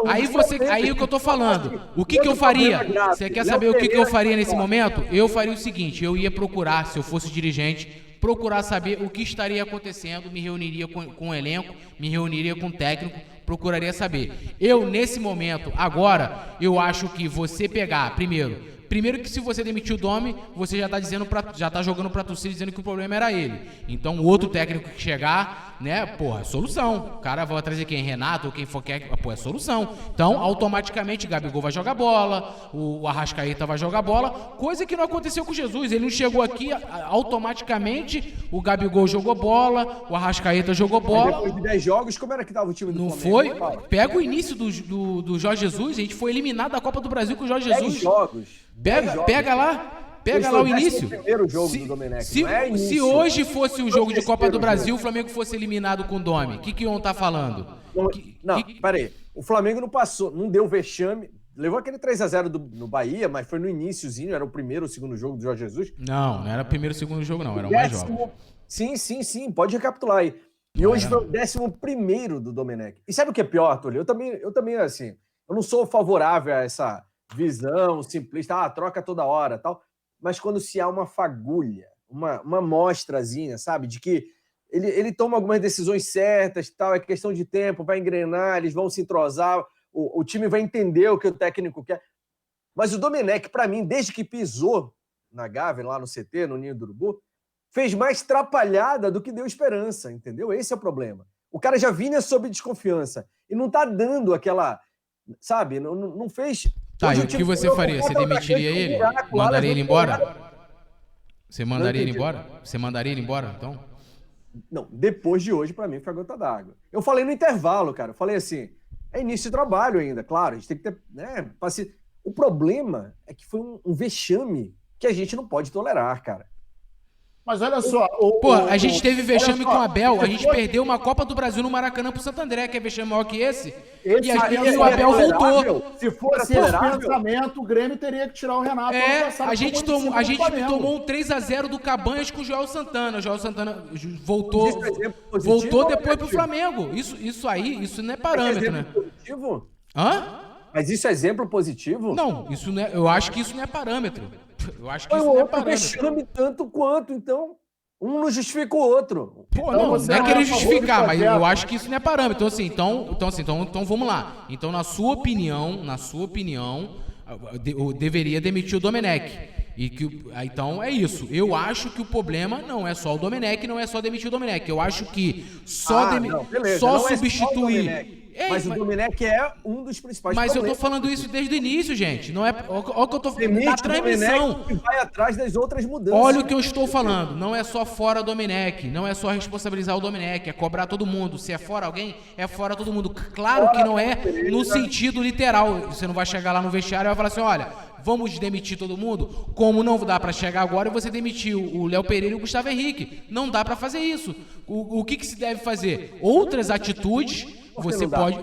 aí o que eu tô falando, o que eu faria? Você quer saber o que eu faria nesse momento? Eu faria o seguinte, eu ia procurar, se eu fosse dirigente, procurar saber o que estaria acontecendo, me reuniria com o elenco, me reuniria com o técnico, procuraria saber. Nesse momento, agora, eu acho que você pegar, primeiro que se você demitir o Domi, você já tá jogando pra torcida dizendo que o problema era ele. Então, o outro técnico que chegar, né, é solução. O cara vai trazer quem? Renato ou quem for, é solução. Então, automaticamente, Gabigol vai jogar bola, o Arrascaeta vai jogar bola, coisa que não aconteceu com Jesus. Ele não chegou aqui, automaticamente, o Gabigol jogou bola, o Arrascaeta jogou bola. Depois de 10 jogos, como era que tava o time do Flamengo? Não foi? Pega o início do Jorge Jesus, a gente foi eliminado da Copa do Brasil com o Jorge Jesus. 10 jogos. Pega lá o início. Se hoje fosse o jogo de Copa do Brasil, o Flamengo fosse eliminado com o Domi, o que iam estar falando? Peraí. O Flamengo não passou, não deu vexame. Levou aquele 3x0 no Bahia, mas foi no iniciozinho, era o primeiro ou segundo jogo do Jorge Jesus. Não era o primeiro ou segundo jogo, não, era o mais jogos. Sim, pode recapitular aí. E hoje foi o 11º do Domenech. E sabe o que é pior, Túlio? Eu também, assim, eu não sou favorável a essa visão simplista, troca toda hora, tal. Mas quando se há uma fagulha, uma amostrazinha, sabe? De que ele toma algumas decisões certas, tal, é questão de tempo, vai engrenar, eles vão se entrosar, o time vai entender o que o técnico quer. Mas o Domenech, para mim, desde que pisou na Gávea, lá no CT, no Ninho do Urubu, fez mais trapalhada do que deu esperança, entendeu? Esse é o problema. O cara já vinha sob desconfiança e não tá dando aquela, sabe? Não fez... Tá, e o que você faria? Você demitiria ele? Mandaria ele embora? Você mandaria ele embora? Você mandaria ele embora, então? Não, depois de hoje, para mim, foi a gota d'água. Eu falei no intervalo, cara. Eu falei assim, é início de trabalho ainda, claro. A gente tem que ter... né, o problema é que foi um vexame que a gente não pode tolerar, cara. Mas olha só... Pô, a gente teve vexame com o Abel, a gente perdeu uma Copa do Brasil no Maracanã pro Santo André, que é vexame maior que esse, e o Abel voltou. Se fosse esse pensamento, o Grêmio teria que tirar o Renato. A gente tomou um 3-0 do Cabanhas com o Joel Santana. O Joel Santana voltou depois pro Flamengo. Isso não é parâmetro, né? Positivo? Hã? Mas isso é exemplo positivo? Não, isso não é, eu acho que isso não é parâmetro. Eu acho que isso não é parâmetro. Vexame tanto quanto, então um não justifica o outro. Pô, não é querer justificar, mas eu acho que isso não é parâmetro. Então vamos lá. Então, na sua opinião, eu deveria demitir o Domenech. Então é isso. Eu acho que o problema não é só o Domenech, não é só demitir o Domenech. Eu acho que só substituir. Mas o Domenech é um dos principais problemas. Mas eu tô falando isso desde o início, gente. Não é. Olha o que eu tô falando. Na transmissão. E vai atrás das outras mudanças. Olha o que eu estou falando. Não é só fora Domenech. Não é só responsabilizar o Domenech. É cobrar todo mundo. Se é fora alguém, é fora todo mundo. Claro que não é no sentido literal. Você não vai chegar lá no vestiário e vai falar assim: olha, vamos demitir todo mundo? Como não dá pra chegar agora e você demitir o Léo Pereira e o Gustavo Henrique? Não dá pra fazer isso. O que se deve fazer? Outras atitudes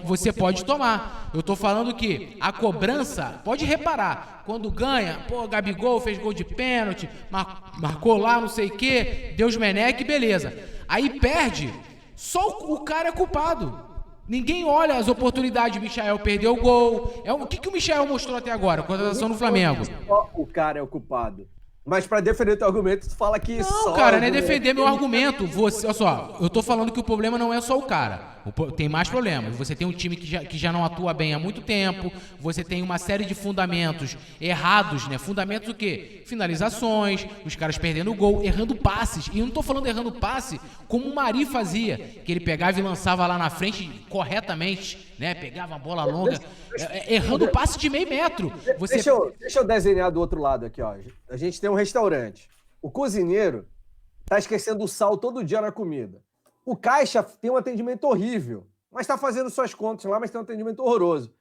você pode tomar. Eu tô falando que a cobrança, pode reparar, quando ganha, pô, Gabigol fez gol de pênalti, marcou lá não sei o quê, Deus Menec, beleza. Aí perde, só o cara é culpado. Ninguém olha as oportunidades. O Michael perdeu o gol. O que o Michael mostrou até agora, com a contratação no Flamengo? Só o cara é o culpado. Mas pra defender o teu argumento, tu fala que não, cara, não é defender meu argumento. Olha só, eu tô falando que o problema não é só o cara. Tem mais problemas. Você tem um time que já não atua bem há muito tempo. Você tem uma série de fundamentos errados, né? Fundamentos o quê? Finalizações, os caras perdendo o gol, errando passes. E eu não tô falando errando passe como o Mari fazia, que ele pegava e lançava lá na frente corretamente, né? Pegava a bola longa, errando passe de meio metro. Deixa eu desenhar do outro lado aqui, ó. A gente tem um restaurante. O cozinheiro tá esquecendo o sal todo dia na comida. O caixa tem um atendimento horrível, mas tá fazendo suas contas lá, mas tem um atendimento horroroso.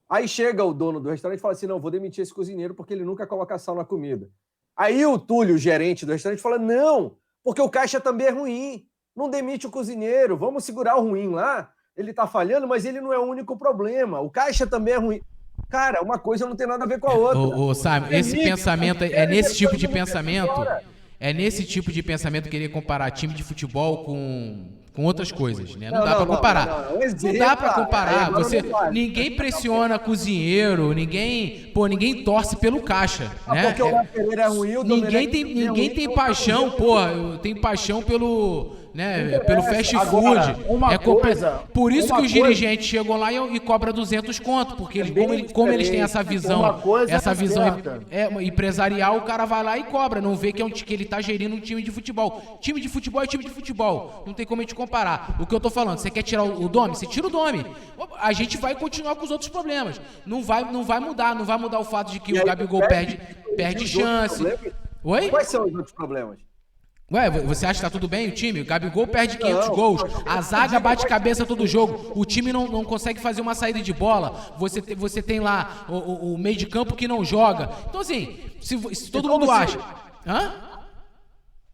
Aí chega o dono do restaurante e fala assim, não, vou demitir esse cozinheiro porque ele nunca coloca sal na comida. Aí o Túlio, o gerente do restaurante, fala, não, porque o caixa também é ruim. Não demite o cozinheiro, vamos segurar o ruim lá. Ele tá falhando, mas ele não é o único problema. O caixa também é ruim. Cara, uma coisa não tem nada a ver com a outra. Simon, esse pensamento, é nesse tipo de pensamento... É nesse tipo de pensamento querer comparar time de futebol com outras coisas, né? Não dá pra comparar. Não dá pra comparar. Ninguém pressiona cozinheiro, ninguém torce pelo caixa, né? Porque o Léo Pereira é ruim, o ninguém tem paixão, eu tenho paixão pelo, né, pelo fast food. Por isso que os dirigentes chegam lá e cobram 200 conto, porque como eles têm essa visão empresarial, o cara vai lá e cobra, não vê que ele tá gerindo um time de futebol. Time de futebol é time de futebol. Não tem como a gente comparar. O que eu tô falando, você quer tirar o Domi? Você tira o Domi. A gente vai continuar com os outros problemas. Não vai mudar o fato de que o Gabigol perde chance. Oi? Quais são os outros problemas? Ué, você acha que tá tudo bem o time? O Gabigol perde 500 gols, a zaga bate cabeça todo jogo, o time não consegue fazer uma saída de bola, você tem lá o meio de campo que não joga. Então assim, se todo mundo acha... Hã?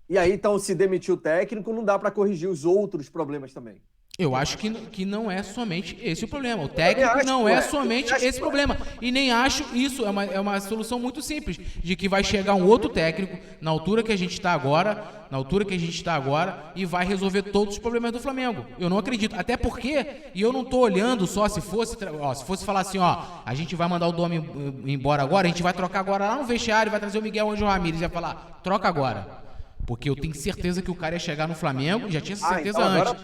E aí, então, se demitir o técnico, não dá pra corrigir os outros problemas também. Eu acho que não é somente esse o problema. O técnico não é somente esse problema. E nem acho isso. É uma solução muito simples. De que vai chegar um outro técnico na altura que a gente está agora, e vai resolver todos os problemas do Flamengo. Eu não acredito. Até porque, e eu não tô olhando só se fosse falar assim, a gente vai mandar o Domi embora agora, a gente vai trocar agora lá no vestiário, vai trazer o Miguel Ângelo Ramírez e vai falar, troca agora. Porque eu tenho certeza que o cara ia chegar no Flamengo, já tinha essa certeza então antes.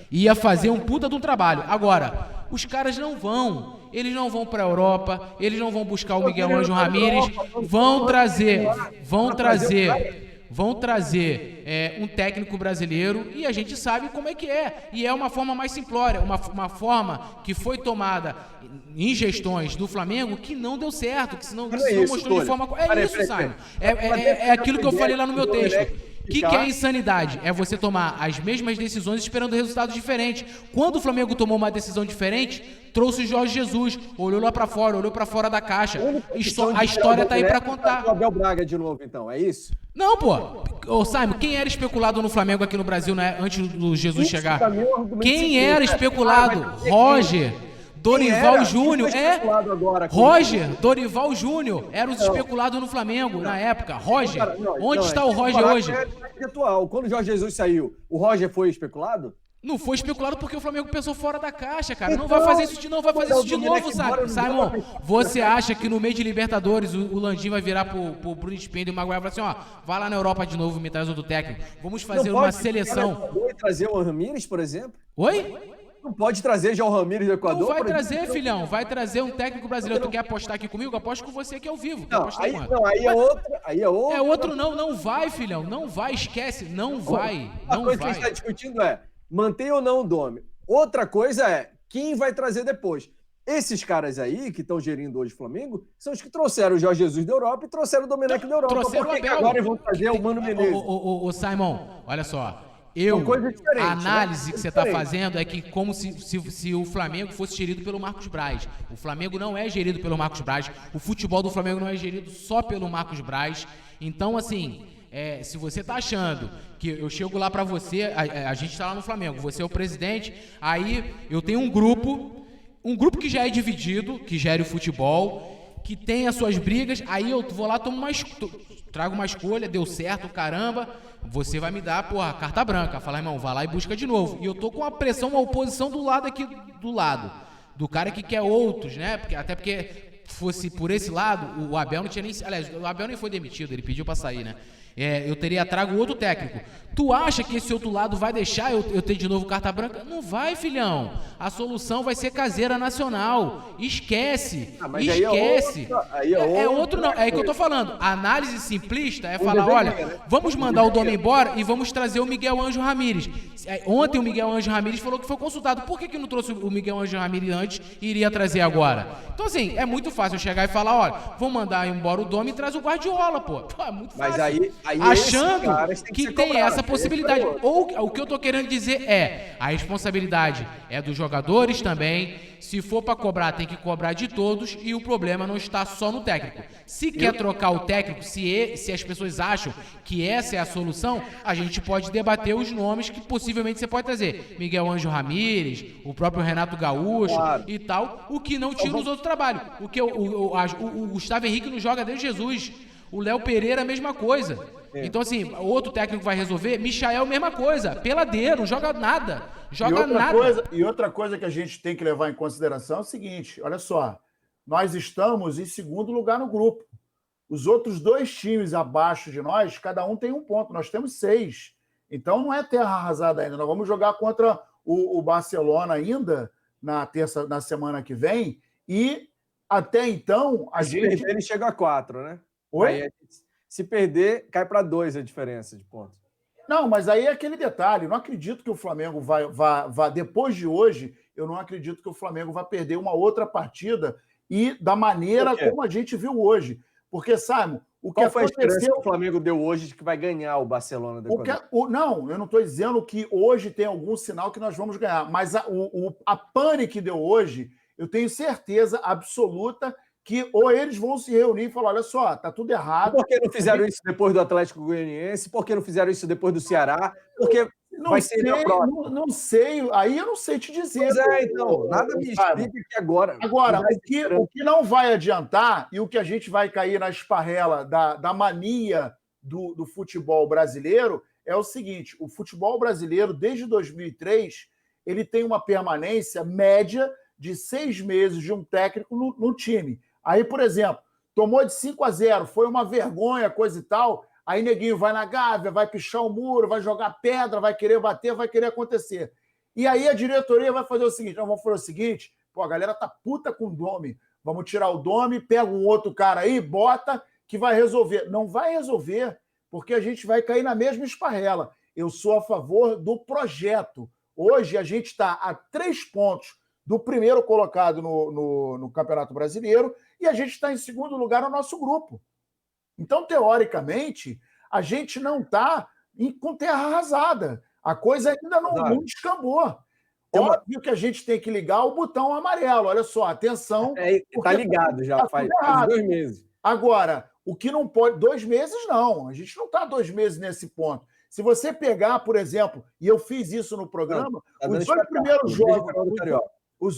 Ia fazer um puta de um trabalho. Agora, os caras não vão. Eles não vão pra Europa, eles não vão buscar o Miguel Ângelo Ramírez. Vão trazer um técnico brasileiro e a gente sabe como é que é. E é uma forma mais simplória, uma forma que foi tomada em gestões do Flamengo que não deu certo, que não mostrou de forma... É isso, Simon. É aquilo que eu falei lá no meu texto. O que é insanidade? É você tomar as mesmas decisões esperando resultados diferentes. Quando o Flamengo tomou uma decisão diferente, trouxe o Jorge Jesus, olhou lá pra fora, olhou pra fora da caixa. A história tá aí pra contar. O Abel Braga de novo, então, é isso? Não, pô. Ô, Simon, quem era especulado no Flamengo aqui no Brasil, né, antes do Jesus chegar? Quem era especulado? Roger, Dorival Júnior. Roger, Dorival Júnior eram os especulados no Flamengo na época. Roger, onde está o Roger hoje? Quando o Jorge Jesus saiu, o Roger foi especulado? Não foi especulado porque o Flamengo pensou fora da caixa, cara. Não vai fazer isso de novo, Simon. Você acha que no meio de Libertadores o Landim vai virar pro Bruno Spender e o Maguire e falar assim, ó, vai lá na Europa de novo e me traz outro técnico. Vamos fazer uma seleção. Pode trazer o Ramírez, por exemplo? Oi? Não pode trazer já o Ramírez do Equador? Não vai trazer, filhão. Vai trazer um técnico brasileiro. Tu quer apostar aqui comigo? Aposto com você que é ao vivo. Aí é outro. É outro não vai, filhão. Não vai, esquece. Não vai. A coisa que a gente está discutindo é mantém ou não o Domi. Outra coisa é quem vai trazer depois. Esses caras aí que estão gerindo hoje o Flamengo são os que trouxeram o Jorge Jesus da Europa e trouxeram o Domenech da Europa. Trouxeram o Abel. Agora vão trazer o Mano Menezes. Ô, Simon, olha só. A análise que você está fazendo é que como se o Flamengo fosse gerido pelo Marcos Braz. O Flamengo não é gerido pelo Marcos Braz. O futebol do Flamengo não é gerido só pelo Marcos Braz. Então, assim, se você tá achando que eu chego lá para você, a gente tá lá no Flamengo, você é o presidente, aí eu tenho um grupo que já é dividido, que gere o futebol, que tem as suas brigas, aí eu vou lá, trago uma escolha, deu certo, caramba, você vai me dar, porra, carta branca, falar, irmão, vai lá e busca de novo. E eu tô com a pressão, uma oposição do lado, do cara que quer outros, né? Até porque fosse por esse lado, o Abel não tinha nem... Aliás, o Abel nem foi demitido, ele pediu pra sair, né? Eu teria trago outro técnico. Tu acha que esse outro lado vai deixar eu ter de novo carta branca? Não vai, filhão. A solução vai ser caseira nacional. Esquece. Esquece. É outro não. É aí que eu tô falando. A análise simplista é falar, olha, vamos mandar o Domi embora e vamos trazer o Miguel Ângelo Ramírez. Ontem o Miguel Ângelo Ramírez falou que foi consultado. Por que não trouxe o Miguel Ângelo Ramírez antes e iria trazer agora? Então, assim, é muito fácil eu chegar e falar, olha, vamos mandar embora o Domi e traz o Guardiola, pô. É muito fácil. Mas aí achando que tem essa possibilidade. Ou o que eu tô querendo dizer a responsabilidade é dos jogadores também. Se for para cobrar, tem que cobrar de todos e o problema não está só no técnico. Se quer trocar o técnico, se as pessoas acham que essa é a solução, a gente pode debater os nomes que possivelmente você pode trazer. Miguel Ângelo Ramírez, o próprio Renato Gaúcho e tal, o que não tira os outros trabalhos. O Gustavo Henrique não joga desde Jesus. O Léo Pereira, a mesma coisa. Então, assim, outro técnico vai resolver. Michael, mesma coisa. Peladeiro, não joga nada. E outra coisa que a gente tem que levar em consideração é o seguinte: olha só, nós estamos em segundo lugar no grupo. Os outros dois times abaixo de nós, cada um tem 1 ponto. Nós temos 6. Então, não é terra arrasada ainda. Nós vamos jogar contra o Barcelona ainda na semana que vem. E até então, ele chega a 4, né? Oi? Aí, se perder, cai para 2 a diferença de pontos. Não, mas aí é aquele detalhe. Eu não acredito que o Flamengo vai... Depois de hoje, eu não acredito que o Flamengo vai perder uma outra partida e da maneira como a gente viu hoje. Porque, Simon, Qual foi a esperança que o Flamengo deu hoje de que vai ganhar o Barcelona? Não, eu não estou dizendo que hoje tem algum sinal que nós vamos ganhar. Mas a pane que deu hoje, eu tenho certeza absoluta que ou eles vão se reunir e falar, olha só, tá tudo errado. Por que não fizeram isso depois do Atlético Goianiense? Por que não fizeram isso depois do Ceará? Porque não sei, aí eu não sei te dizer. Pois então, nada me explica que agora... Agora, o que não vai adiantar e o que a gente vai cair na esparrela da mania do futebol brasileiro é o seguinte: o futebol brasileiro, desde 2003, ele tem uma permanência média de 6 meses de um técnico no time. Aí, por exemplo, tomou de 5-0, foi uma vergonha, coisa e tal. Aí neguinho vai na Gávea, vai pichar o muro, vai jogar pedra, vai querer bater, vai querer acontecer. E aí a diretoria vai fazer o seguinte, vamos fazer o seguinte, pô, a galera tá puta com o Domi, vamos tirar o Domi, pega um outro cara aí, bota, que vai resolver. Não vai resolver, porque a gente vai cair na mesma esparrela. Eu sou a favor do projeto. Hoje a gente está a 3 pontos do primeiro colocado no Campeonato Brasileiro e a gente está em segundo lugar no nosso grupo. Então, teoricamente, a gente não está com terra arrasada. A coisa ainda não descambou. Óbvio que a gente tem que ligar o botão amarelo. Olha só, atenção. Está ligado já, faz 2 meses. Agora, o que não pode... 2 meses, não. A gente não está 2 meses nesse ponto. Se você pegar, por exemplo, e eu fiz isso no programa, os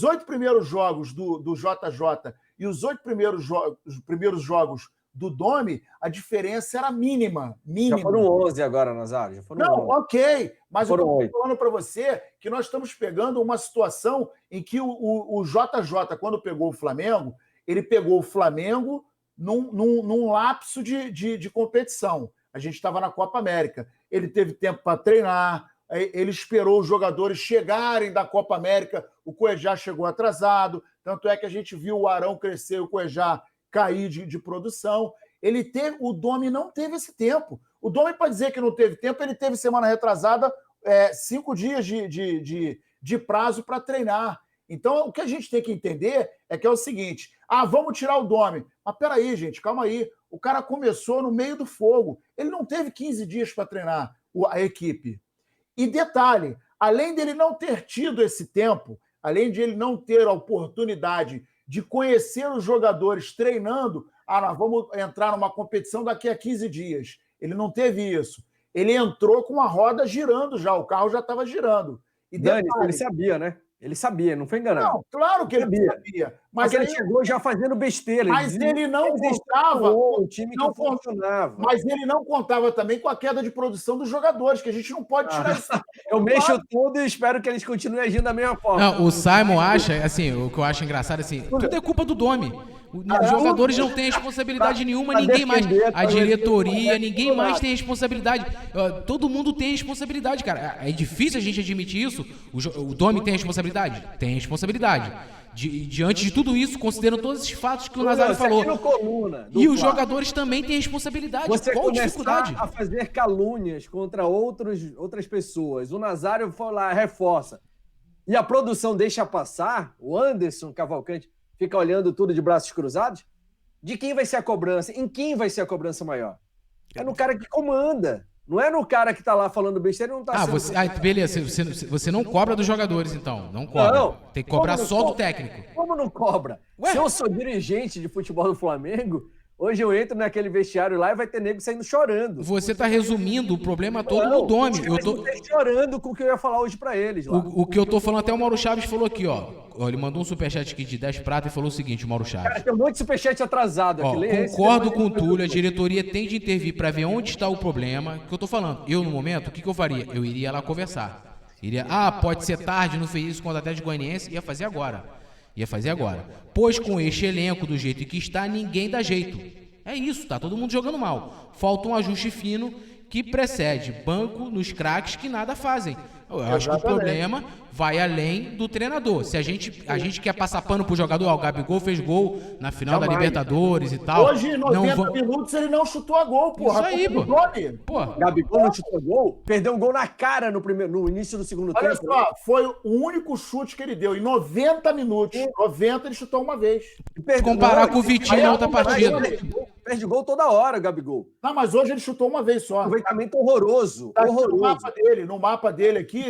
8 primeiros jogos do JJ e os 8 primeiros jogos do Domi, a diferença era mínima. Já foram 11 agora, Nazário. Já foram 11. Ok. Mas eu estou falando para você que nós estamos pegando uma situação em que o JJ, quando pegou o Flamengo, ele pegou o Flamengo num lapso de competição. A gente estava na Copa América. Ele teve tempo para treinar, ele esperou os jogadores chegarem da Copa América, o Cuejá chegou atrasado, tanto é que a gente viu o Arão crescer, o Cuejá cair de produção. O Domi não teve esse tempo. O Domi, para dizer que não teve tempo, ele teve semana retrasada 5 dias de prazo para treinar. Então, o que a gente tem que entender é que é o seguinte, vamos tirar o Domi. Mas peraí, gente, calma aí. O cara começou no meio do fogo. Ele não teve 15 dias para treinar a equipe. E detalhe, além dele não ter tido esse tempo, além de ele não ter a oportunidade de conhecer os jogadores treinando, nós vamos entrar numa competição daqui a 15 dias. Ele não teve isso. Ele entrou com a roda girando já, o carro já estava girando. E Dani, ele sabia, né? Ele sabia, não foi enganado. Não, claro que ele sabia. Mas ele chegou já fazendo besteira. Mas ele não contava. O time não funcionava. Mas ele não contava também com a queda de produção dos jogadores, que a gente não pode tirar isso. Eu mexo tudo e espero que eles continuem agindo da mesma forma. Não, o Simon acha, assim, o que eu acho engraçado, assim, tudo é culpa do Domi. Os jogadores não têm responsabilidade nenhuma, ninguém mais. A diretoria, ninguém mais tem responsabilidade. Todo mundo tem responsabilidade, cara. É difícil a gente admitir isso. O Domi tem responsabilidade? Tem responsabilidade. Diante de tudo isso, considerando todos esses fatos que o Nazário falou. E os jogadores também têm responsabilidade. Qual a dificuldade? A fazer calúnias contra outras pessoas. O Nazário foi lá, reforça. E a produção deixa passar, o Anderson Cavalcante fica olhando tudo de braços cruzados, de quem vai ser a cobrança? Em quem vai ser a cobrança maior? É no cara que comanda. Não é no cara que tá lá falando besteira e não tá beleza, você não cobra dos jogadores, então. Não cobra. Não, tem que cobrar só do técnico. Como não cobra? Ué? Se eu sou dirigente de futebol do Flamengo, hoje eu entro naquele vestiário lá e vai ter nego saindo chorando. Você tá resumindo o problema todo no Domi. Eu tô chorando com o que eu ia falar hoje pra eles lá. O que eu tô falando, até o Mauro Chaves falou aqui, ó. Ele mandou um superchat aqui de 10 prata e falou o seguinte, o Mauro Chaves. Cara, tem um monte de superchat atrasado aqui. Concordo com o Túlio, a diretoria tem de intervir pra ver onde está o problema. Que eu tô falando. Eu, no momento, o que eu faria? Eu iria lá conversar. Pode ser tarde, não fez isso contra o Atlético Goianiense, ia fazer agora. Pois com este elenco do jeito que está, ninguém dá jeito. É isso, tá todo mundo jogando mal. Falta um ajuste fino que precede banco nos craques que nada fazem. Eu acho que o problema vai além do treinador. Se a gente quer passar pano pro jogador, o Gabigol fez gol na final da Libertadores e tal. Hoje, em 90 minutos, ele não chutou a gol, porra. Isso aí, pô. Gabigol não chutou gol? Perdeu um gol na cara no início do segundo tempo. Olha só, foi o único chute que ele deu. Em 90 minutos. 90 ele chutou uma vez. Se comparar com o Vitinho na outra partida. Perde gol toda hora, Gabigol. Não, mas hoje ele chutou uma vez só. Aproveitamento horroroso. Tá no mapa dele aqui.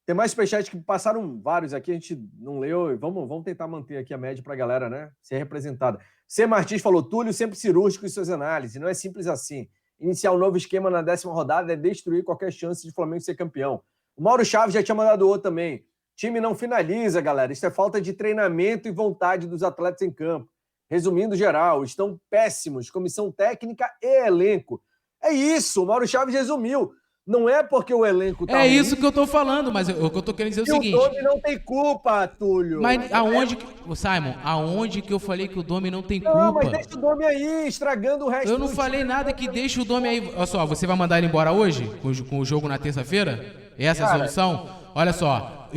Tem mais superchat que passaram vários aqui, a gente não leu. E vamos tentar manter aqui a média para a galera, né, ser representada. C. Martins falou, Túlio sempre cirúrgico em suas análises. Não é simples assim. Iniciar um novo esquema na 10ª rodada é destruir qualquer chance de Flamengo ser campeão. O Mauro Chaves já tinha mandado outro também. Time não finaliza, galera. Isso é falta de treinamento e vontade dos atletas em campo. Resumindo geral, estão péssimos, comissão técnica e elenco. É isso, o Mauro Chaves resumiu. Não é porque o elenco tá É ruim, isso que eu tô falando, mas o que eu tô querendo dizer é o e seguinte. o Domi não tem culpa, Túlio. Mas aonde que... Simon, aonde que eu falei que o Domi não tem culpa? Não, mas deixa o Domi aí, estragando o resto Eu não do falei time. nada que deixa o Domi aí. Olha só, você vai mandar ele embora hoje? Com o jogo na terça-feira? Essa é a solução? Olha só,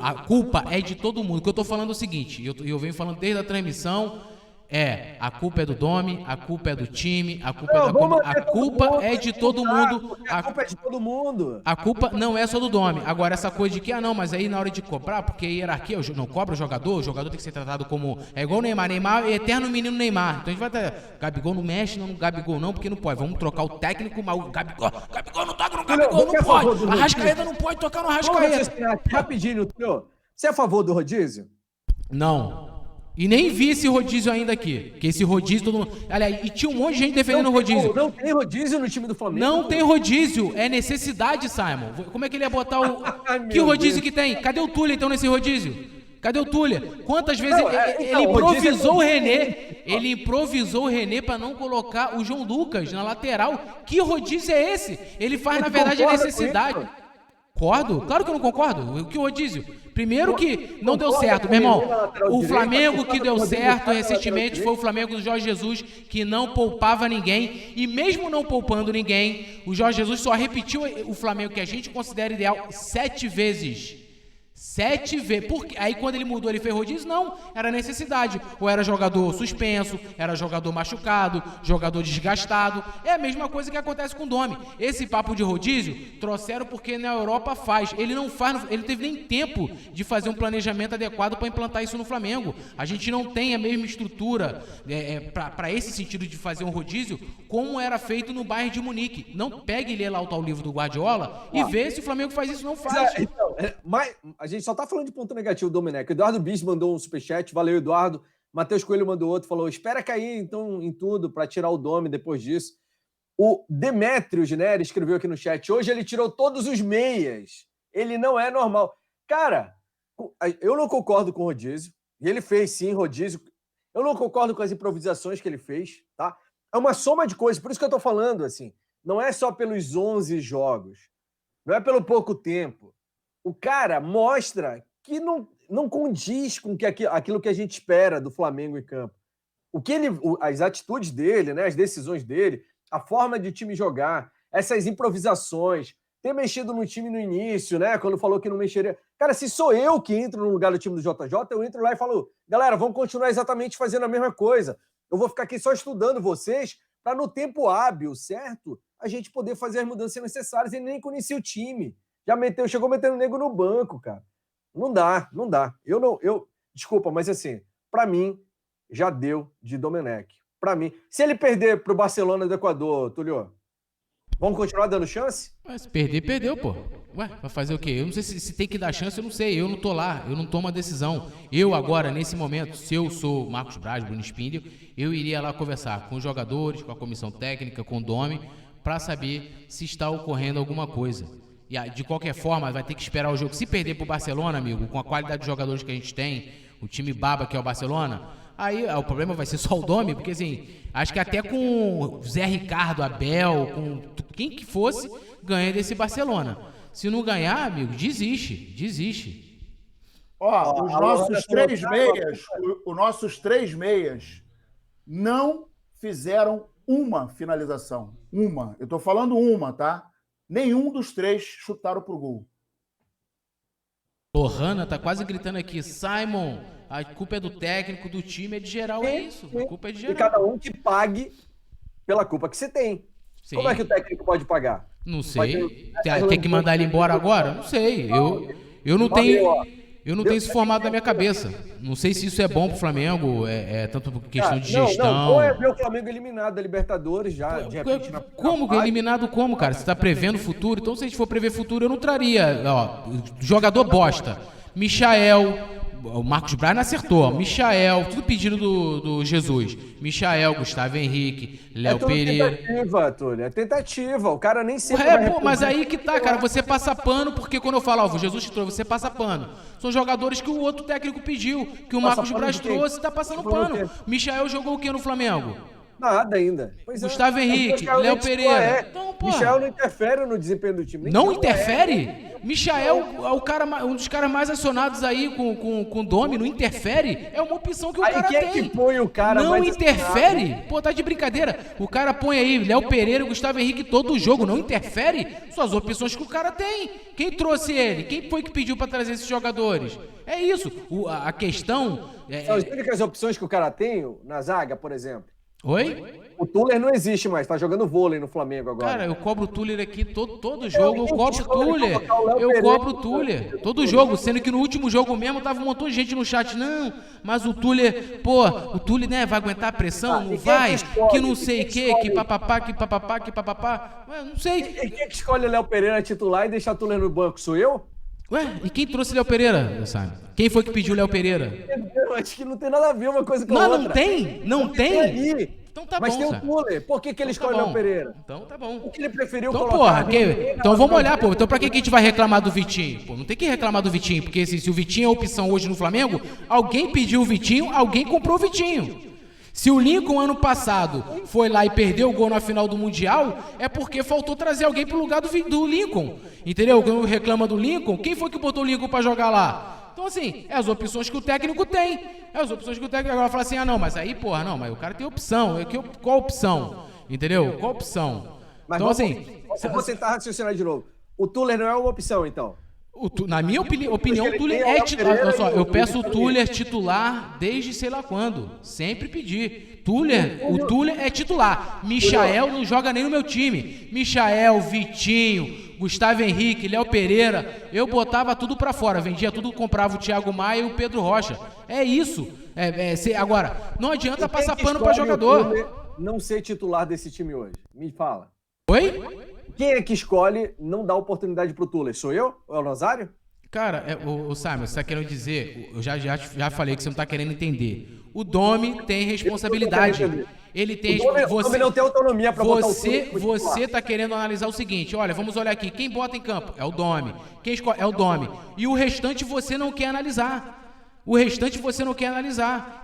a culpa é de todo mundo. O que eu tô falando é o seguinte, eu venho falando desde a transmissão, a culpa é do Domi, a culpa é do time, a culpa é de todo mundo. A culpa é de todo mundo. A culpa não é só do Domi. Agora, essa coisa de que, não, mas aí na hora de cobrar, porque a hierarquia não cobra o jogador tem que ser tratado como... É igual o Neymar. Neymar é eterno menino Neymar. Então a gente vai ter... Gabigol não mexe, não, Gabigol não, porque não pode. Vamos trocar o técnico, mas o Gabigol não toca no Gabigol, não pode. A Arrascaeta não pode tocar no Arrascaeta. Rapidinho, Túlio. Você é a favor do rodízio? Não. E nem vi esse rodízio ainda aqui. Que esse rodízio todo mundo... Aliás, e tinha um monte de gente defendendo o rodízio. Não tem rodízio no time do Flamengo. Não tem rodízio. É necessidade, Simon. Como é que ele ia botar o... Que rodízio que tem? Cadê o Túlio, então, nesse rodízio? Cadê o Túlio? Quantas vezes ele improvisou o René? Ele improvisou o René pra não colocar o João Lucas na lateral. Que rodízio é esse? Ele faz, na verdade, a necessidade. Concordo? Claro que eu não concordo. Que rodízio? Primeiro que não deu certo, meu irmão. O Flamengo que deu certo recentemente foi o Flamengo do Jorge Jesus, que não poupava ninguém. E mesmo não poupando ninguém, o Jorge Jesus só repetiu o Flamengo que a gente considera ideal 7 vezes. 7 vezes. Porque aí quando ele mudou, ele fez rodízio? Não, era necessidade. Ou era jogador suspenso, era jogador machucado, jogador desgastado. É a mesma coisa que acontece com o Domi. Esse papo de rodízio trouxeram porque na Europa faz. Ele não faz, ele teve nem tempo de fazer um planejamento adequado para implantar isso no Flamengo. A gente não tem a mesma estrutura para esse sentido de fazer um rodízio como era feito no Bayern de Munique. Não pegue e lê lá o livro do Guardiola e vê se o Flamengo faz isso. Não faz. Mas a gente só tá falando de ponto negativo do Domenech. Eduardo Bis mandou um superchat, valeu, Eduardo. Matheus Coelho mandou outro, falou: espera cair então em tudo para tirar o Domi depois disso. O Demétrios, né, escreveu aqui no chat: hoje ele tirou todos os meias. Ele não é normal. Cara, eu não concordo com o rodízio. E ele fez sim rodízio. Eu não concordo com as improvisações que ele fez, tá? É uma soma de coisas, por isso que eu tô falando assim. Não é só pelos 11 jogos. Não é pelo pouco tempo. O cara mostra que não condiz com aquilo que a gente espera do Flamengo em campo. As atitudes dele, né, as decisões dele, a forma de o time jogar, essas improvisações, ter mexido no time no início, né, quando falou que não mexeria. Cara, se sou eu que entro no lugar do time do JJ, eu entro lá e falo: galera, vamos continuar exatamente fazendo a mesma coisa. Eu vou ficar aqui só estudando vocês para no tempo hábil, certo? A gente poder fazer as mudanças necessárias. Ele nem conhecia o time. Chegou metendo nego no banco, cara. Não dá. Desculpa, mas assim, pra mim, já deu de Domenech. Pra mim. Se ele perder pro Barcelona do Equador, Túlio, vamos continuar dando chance? Mas se perder, perdeu, pô. Ué, vai fazer o quê? Eu não sei se tem que dar chance, eu não sei. Eu não tô lá, eu não tomo a decisão. Eu agora, nesse momento, se eu sou Marcos Braz, Bruno Spindel, eu iria lá conversar com os jogadores, com a comissão técnica, com o Domi, pra saber se está ocorrendo alguma coisa. E de qualquer forma, vai ter que esperar o jogo. Se perder pro Barcelona, amigo, com a qualidade de jogadores que a gente tem, o time baba que é o Barcelona, aí o problema vai ser só o Domi, porque assim, acho que até com Zé Ricardo, Abel, com quem que fosse, ganha desse Barcelona. Se não ganhar, amigo, desiste. Ó, os nossos três meias não fizeram uma finalização. Uma. Eu tô falando uma, tá? Nenhum dos 3 chutaram pro gol. Lohana tá quase gritando aqui: Simon, a culpa é do técnico, do time, é de geral, é isso. A culpa é de geral. E cada um que pague pela culpa que você tem. Sim. Como é que o técnico pode pagar? Não sei. Tem que mandar ele embora agora? Não sei. Eu não tenho... Eu não tenho isso formado na minha cabeça. Não sei se isso é bom pro Flamengo, tanto por questão de gestão. Ou é ver o Flamengo eliminado da Libertadores já, de repente. Como? Eliminado como, cara? Você tá prevendo o futuro? Então, se a gente for prever futuro, eu não traria. Ó, jogador bosta. Michael, o Marcos Braz não acertou. Michael, tudo pedido do Jesus. Michael, Gustavo Henrique, Léo Pereira. Tentativa, Túlio. É tentativa. O cara nem sempre. Mas aí que tá, cara. Você passa pano, porque quando eu falo, ó, Jesus te trouxe, você passa pano. São jogadores que o outro técnico pediu, que o Marcos Braz trouxe, tá passando pano. Michael jogou o que no Flamengo? Nada ainda. Pois Gustavo Henrique, Michael Léo nem Pereira. titular Então, porra. Michael não interfere no desempenho do time. Nem Não titular interfere? Michael é o cara, um dos caras mais acionados aí com o Domi, não interfere? É uma opção que o Aí cara quem é tem. que põe o cara não mais interfere? acionado? Pô, tá de brincadeira. O cara põe aí Léo Pereira e Gustavo Henrique todo o jogo, não interfere? São as opções que o cara tem. Quem trouxe ele? Quem foi que pediu pra trazer esses jogadores? É isso. A questão... São as únicas opções que o cara tem na zaga, por exemplo. Oi? O Tuller não existe mais, tá jogando vôlei no Flamengo agora. Cara, eu cobro o Tuller aqui todo jogo, eu cobro o Tuller. Léo Eu Pereira. cobro o Tuller. Todo jogo, sendo que no último jogo mesmo tava um montão de gente no chat. Não, mas o Tuller, o Tuller, né, vai aguentar a pressão? Não e quem vai? que escolhe? Que não sei o Quem que, escolhe? que papapá, que papapá, que papapá. Ué, não sei. E quem é que escolhe o Léo Pereira titular e deixa o Tuller no banco? Sou eu? Ué, e quem trouxe Léo Pereira, sabe? Quem foi que pediu Léo Pereira? Eu acho que não tem nada a ver uma coisa com a Não, outra. não tem? Não tem? Ali. Então tá Mas bom, tem o sabe? Tuller. Por que ele Então escolhe o tá Léo bom. Pereira? Então tá bom. O que ele preferiu Então, colocar... porra, então vamos olhar, pô. Então pra que a gente vai reclamar do Vitinho? Pô, não tem que reclamar do Vitinho, porque se o Vitinho é opção hoje no Flamengo, alguém pediu o Vitinho, alguém comprou o Vitinho. Se o Lincoln ano passado foi lá e perdeu o gol na final do Mundial, é porque faltou trazer alguém pro lugar do Lincoln. Entendeu? Quando reclama do Lincoln, quem foi que botou o Lincoln pra jogar lá? Então, assim, é as opções que o técnico tem. É as opções que o técnico agora fala assim, não, mas aí, porra, não, mas o cara tem opção. Qual opção? Entendeu? Qual opção? Mas Então, vamos, assim... eu vou tentar raciocinar de novo. O Tuller não é uma opção, então. Na minha opinião, o Tuller é titular. Olha só, eu peço o Tuller titular desde sei lá quando. Sempre pedi. O Tuller é titular. Michael não joga nem no meu time. Michael, Vitinho, Gustavo Henrique, Léo Pereira. Eu botava tudo pra fora. Vendia tudo, comprava o Thiago Maia e o Pedro Rocha. É isso. Agora, não adianta passar pano pra jogador. Não ser titular desse time hoje. Me fala. Oi? Quem é que escolhe não dar oportunidade pro Tuller? Sou eu? Ou é o Nazário? Cara, o Simon, você tá querendo dizer... Eu já falei que você não tá querendo entender. O Domi tem responsabilidade. Ele tem... O Domi não tem autonomia pra botar o Tuller. Você tá querendo analisar o seguinte. Olha, vamos olhar aqui. Quem bota em campo? É o Domi. Quem escolhe? É o Domi. E o restante você não quer analisar.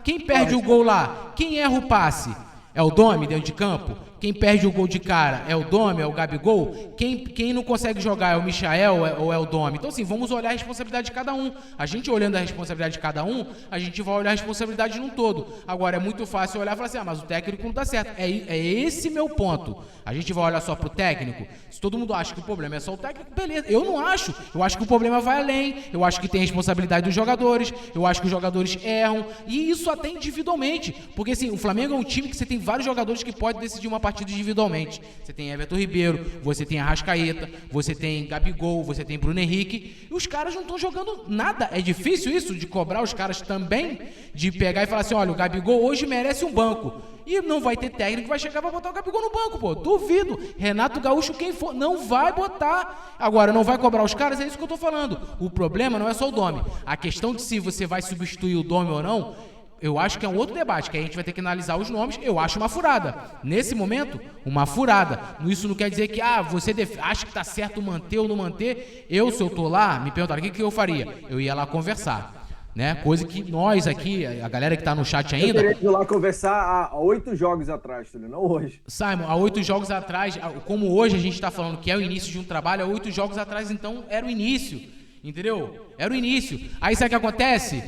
Quem perde o gol lá? Quem erra o passe? É o Domi dentro de campo? Quem perde o gol de cara é o Domi, é o Gabigol? Quem não consegue jogar é o Michael ou é o Domi? Então, assim, vamos olhar a responsabilidade de cada um. A gente olhando a responsabilidade de cada um, a gente vai olhar a responsabilidade num todo. Agora, é muito fácil olhar e falar assim, mas o técnico não tá certo. É esse meu ponto. A gente vai olhar só pro técnico? Se todo mundo acha que o problema é só o técnico, beleza. Eu não acho. Eu acho que o problema vai além. Eu acho que tem responsabilidade dos jogadores. Eu acho que os jogadores erram. E isso até individualmente. Porque, assim, o Flamengo é um time que você tem vários jogadores que podem decidir uma partida individualmente. Você tem Everton Ribeiro, você tem Arrascaeta, você tem Gabigol, você tem Bruno Henrique, e os caras não estão jogando nada. É difícil isso, de cobrar os caras também, de pegar e falar assim, olha, o Gabigol hoje merece um banco. E não vai ter técnico que vai chegar pra botar o Gabigol no banco, pô. Duvido. Renato Gaúcho, quem for, não vai botar. Agora, não vai cobrar os caras, é isso que eu tô falando. O problema não é só o Domi. A questão de se você vai substituir o Domi ou não, eu acho que é um outro debate, que a gente vai ter que analisar os nomes. Eu acho uma furada. Nesse momento, uma furada. Isso não quer dizer que, você acha que tá certo manter ou não manter. Se eu tô lá, me perguntaram, o que eu faria? Eu ia lá conversar. Né? Coisa que nós aqui, a galera que tá no chat ainda... Eu queria ir lá conversar há 8 jogos atrás, Túlio, não hoje. Simon, há 8 jogos atrás, como hoje a gente tá falando que é o início de um trabalho, há 8 jogos atrás, então, era o início. Entendeu? Era o início. Aí sabe o que acontece?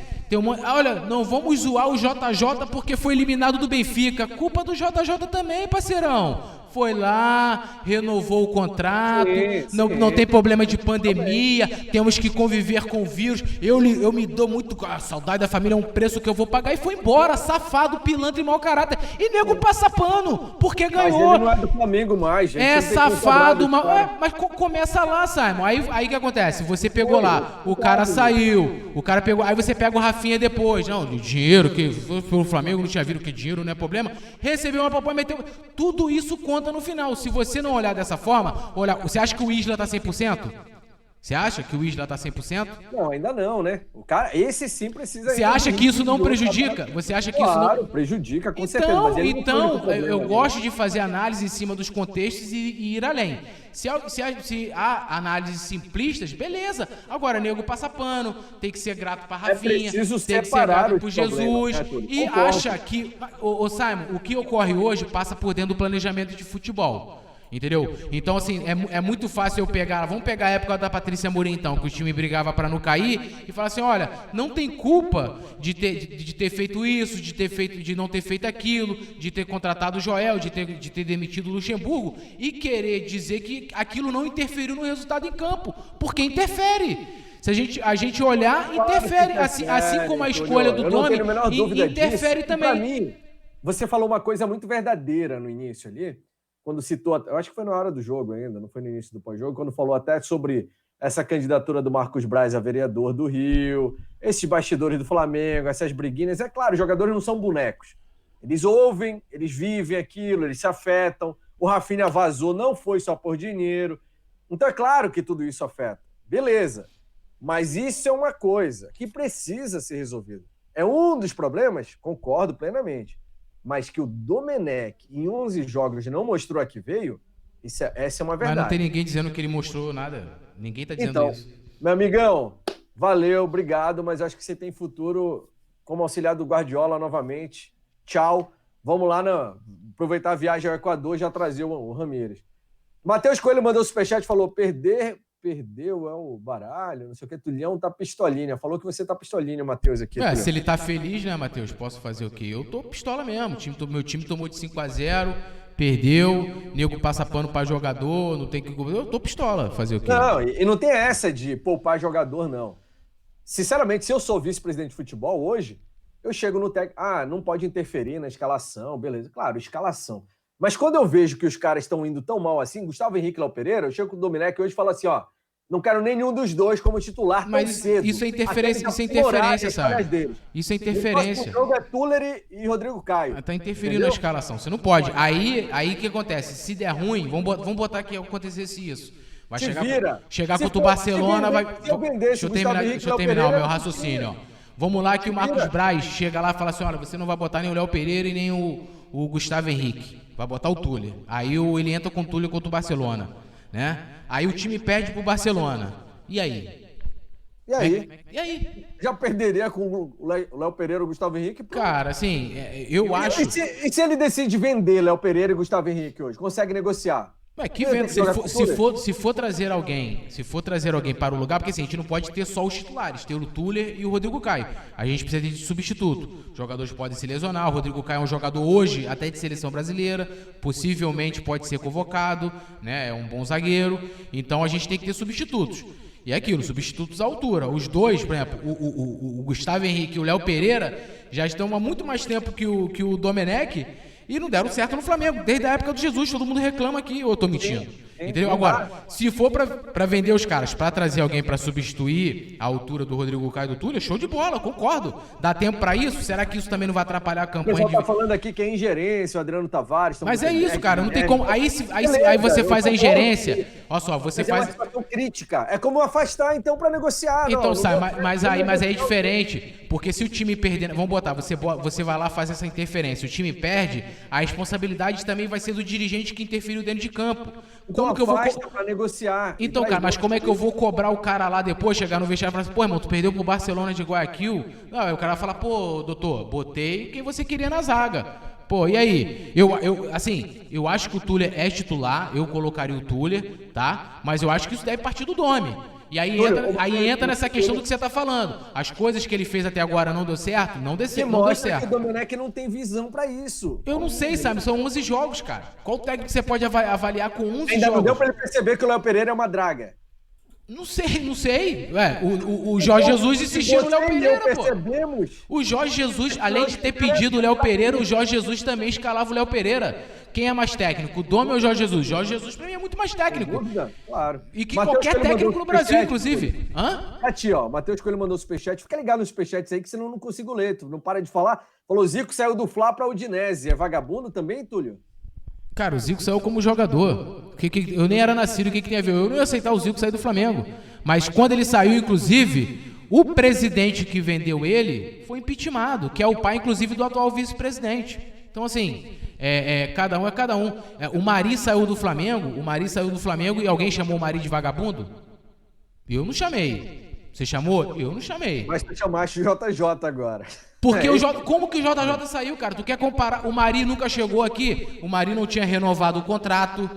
Olha, não vamos zoar o JJ porque foi eliminado do Benfica. Culpa do JJ também, parceirão. Foi lá, renovou o contrato, não tem problema de pandemia, temos que conviver com o vírus. Eu me dou muito... A saudade da família é um preço que eu vou pagar, e foi embora, safado, pilantra e mau caráter. E nego passa pano, porque ganhou. Mas ele não é do Flamengo mais, gente. É safado, mas começa lá, Simon. Aí o que acontece? Você pegou lá, o cara saiu, o cara pegou, aí você pega o Rafinha depois. Não, dinheiro, que pelo Flamengo não tinha visto que dinheiro não é problema. Recebeu uma proposta, meteu... Tudo isso conta no final. Se você não olhar dessa forma, você acha que o Isla tá 100%? Você acha que o Isla tá 100%? Não, ainda não, né? O cara, esse sim precisa... Você acha que isso não prejudica? Você acha que isso não... Claro, prejudica, com certeza. Mas ele Então, eu gosto de fazer análise em cima dos contextos e ir além. Se há análises simplistas, beleza. Agora, nego passa pano, tem que ser grato pra Rafinha, tem que ser grato pro Jesus. E acha que... Ô Simon, o que ocorre hoje passa por dentro do planejamento de futebol. Entendeu? Então, assim, é muito fácil eu pegar... Vamos pegar a época da Patrícia Amorim, então, que o time brigava pra não cair, e falar assim, olha, não tem culpa de ter feito isso, de não ter feito aquilo, de ter contratado o Joel, de ter demitido o Luxemburgo, e querer dizer que aquilo não interferiu no resultado em campo, porque interfere. Se a gente olhar, interfere. Assim como a escolha do Domi, interfere também. Pra mim, você falou uma coisa muito verdadeira no início ali, quando citou, eu acho que foi na hora do jogo ainda, não foi no início do pós-jogo, quando falou até sobre essa candidatura do Marcos Braz a vereador do Rio, esses bastidores do Flamengo, essas briguinhas. É claro, os jogadores não são bonecos. Eles ouvem, eles vivem aquilo, eles se afetam. O Rafinha vazou, não foi só por dinheiro. Então é claro que tudo isso afeta. Beleza. Mas isso é uma coisa que precisa ser resolvida. É um dos problemas, concordo plenamente. Mas que o Domenech, em 11 jogos, não mostrou a que veio, essa é uma verdade. Mas não tem ninguém dizendo que ele mostrou nada. Ninguém tá dizendo então, isso. Meu amigão, valeu, obrigado, mas acho que você tem futuro como auxiliar do Guardiola novamente. Tchau. Vamos lá, aproveitar a viagem ao Equador e já trazer o Ramírez. Matheus Coelho mandou o superchat e falou, perdeu é o baralho, não sei o que, Tulhão tá pistolinha. Falou que você tá pistolinha, Matheus, aqui. Se ele tá feliz, né, Matheus? Posso fazer o quê? Eu tô pistola mesmo. Meu time tomou de 5-0, perdeu, nego passa pano pra jogador, não tem que... Eu tô pistola, fazer o quê? Não, e não tem essa de poupar jogador, não. Sinceramente, se eu sou vice-presidente de futebol hoje, eu chego no técnico, não pode interferir na escalação, beleza. Claro, escalação. Mas quando eu vejo que os caras estão indo tão mal assim, Gustavo Henrique e Léo Pereira, eu chego com o Domenech hoje e falo assim, não quero nenhum dos dois como titular tão cedo. Isso é interferência, sabe? Isso é interferência. O jogo é Tuller e Rodrigo Caio. Tá interferindo na escalação. Você não pode. Aí o que acontece? Se der ruim, vamos botar que acontecesse isso. Vai chegar contra o Barcelona, Deixa eu terminar o meu raciocínio, ó. Vamos lá que o Marcos Braz chega lá e fala assim, olha, você não vai botar nem o Léo Pereira e nem o Gustavo Henrique. Vai botar o Tuller. Aí ele entra com o Tuller contra o Barcelona, né? Aí o time perde pro Barcelona. E aí? E aí? Já perderia com o Léo Pereira e o Gustavo Henrique? Cara, assim, eu acho... E se ele decide vender Léo Pereira e Gustavo Henrique hoje? Consegue negociar? Que venda? Se for trazer alguém para o lugar, porque assim, a gente não pode ter só os titulares, ter o Tuller e o Rodrigo Caio. A gente precisa de substituto. Os jogadores podem se lesionar, o Rodrigo Caio é um jogador hoje até de seleção brasileira, possivelmente pode ser convocado, né? É um bom zagueiro, então a gente tem que ter substitutos. E é aquilo, substitutos à altura. Os dois, por exemplo, o Gustavo Henrique e o Léo Pereira já estão há muito mais tempo que o Domenech, e não deram certo no Flamengo, desde a época do Jesus, todo mundo reclama aqui, ou eu tô mentindo. Entendeu? Agora, se for pra vender os caras, pra trazer alguém pra substituir a altura do Rodrigo Caio e do Túlio, show de bola, concordo. Dá tempo pra isso? Será que isso também não vai atrapalhar a campanha? O pessoal tá falando aqui que é ingerência, o Adriano Tavares... Mas é isso, cara, não tem como... Aí você faz a ingerência... Olha só, você faz... É uma situação crítica. É como afastar, então, pra negociar. Então, mas aí é diferente, porque se o time perder... Vamos botar, você vai lá fazer essa interferência, o time perde, a responsabilidade também vai ser do dirigente que interferiu dentro de campo. Como que eu vou pra negociar? Então, cara, mas como é que eu vou cobrar o cara lá depois, chegar no vestiário e falar assim, pô, irmão, tu perdeu pro Barcelona de Guayaquil? Não, aí o cara vai falar, pô, doutor, botei quem você queria na zaga. Pô, e aí? Eu acho que o Tuller é titular, eu colocaria o Tuller, tá? Mas eu acho que isso deve partir do Domi. E aí entra nessa questão do que você tá falando. As coisas que ele fez até agora não deu certo? Não deu certo. Que o Domenech não tem visão pra isso. Eu não sei, sabe? São 11 jogos, cara. Qual técnico você pode avaliar com 11 jogos? Ainda não deu pra ele perceber que o Léo Pereira é uma draga. Não sei. O Jorge Jesus insistiu no Léo Pereira, pô. O Jorge Jesus, além de ter pedido o Léo Pereira, o Jorge Jesus também escalava o Léo Pereira. Quem é mais técnico, o Domi ou o Jorge Jesus? Jorge Jesus, pra mim, é muito mais técnico. Claro. E que qualquer técnico no Brasil, inclusive. Aqui, ó, Matheus Coelho mandou o superchat. Fica ligado nos superchats aí, que senão eu não consigo ler. Tu não para de falar. Falou, Zico saiu do Fla pra Udinese. É vagabundo também, Túlio? Cara, o Zico saiu como jogador. Eu nem era nascido, o que tem a ver? Eu não ia aceitar o Zico sair do Flamengo. Mas quando ele saiu, inclusive, o presidente que vendeu ele foi impeachmentado, que é o pai, inclusive, do atual vice-presidente. Então, assim, cada um é cada um. O Mari saiu do Flamengo e alguém chamou o Mari de vagabundo? Eu não chamei. Você chamou? Eu não chamei. Mas tu chamaste o JJ agora. Porque como que o JJ saiu, cara? Tu quer comparar? O Mari nunca chegou aqui, o Mari não tinha renovado o contrato,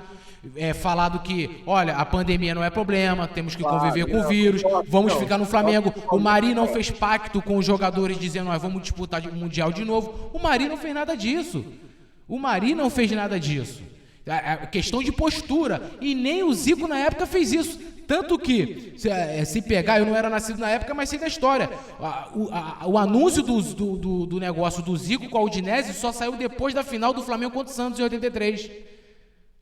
falado que, olha, a pandemia não é problema, temos que conviver com o vírus, vamos ficar no Flamengo. O Mari não fez pacto com os jogadores dizendo, nós vamos disputar o Mundial de novo. O Mari não fez nada disso. É questão de postura. E nem o Zico na época fez isso. Tanto que, se pegar, eu não era nascido na época, mas sei da história. O anúncio do negócio do Zico com a Udinese só saiu depois da final do Flamengo contra o Santos em 83.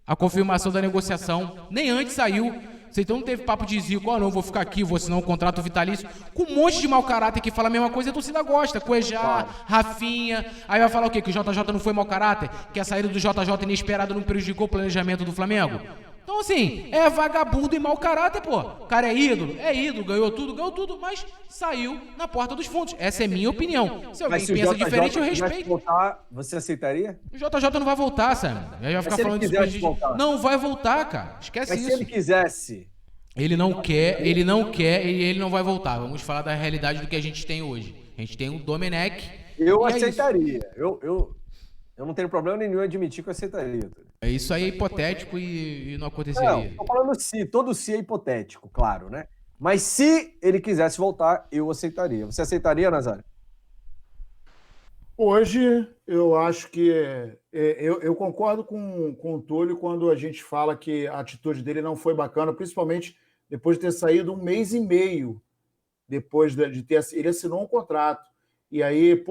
A confirmação da negociação. Nem antes saiu. Então não teve papo de Zico, não, vou ficar aqui, vou assinar um contrato vitalício. Com um monte de mau caráter que fala a mesma coisa, a torcida gosta. Cuejá, Rafinha. Aí vai falar o quê? Que o JJ não foi mau caráter? Que a saída do JJ inesperada não prejudicou o planejamento do Flamengo? Então, assim, é vagabundo e mau caráter, pô. O cara é ídolo, ganhou tudo, mas saiu na porta dos fundos. Essa é minha opinião. Se alguém pensa diferente, eu respeito. Voltar, você aceitaria? O JJ não vai voltar, Sam. Aí vai ficar falando disso. Não vai voltar, cara. Esquece isso. Mas se ele quisesse... Ele não quer e ele não vai voltar. Vamos falar da realidade do que a gente tem hoje. A gente tem o Domenech. Eu aceitaria. Eu não tenho problema nenhum em admitir que eu aceitaria. Isso aí é hipotético e não aconteceria. Não, tô falando se. Todo se é hipotético, claro, né? Mas se ele quisesse voltar, eu aceitaria. Você aceitaria, Nazário? Hoje, eu acho que... Eu concordo com o Túlio quando a gente fala que a atitude dele não foi bacana, principalmente depois de ter saído 1 mês e meio depois de ter... Ele assinou um contrato. E aí,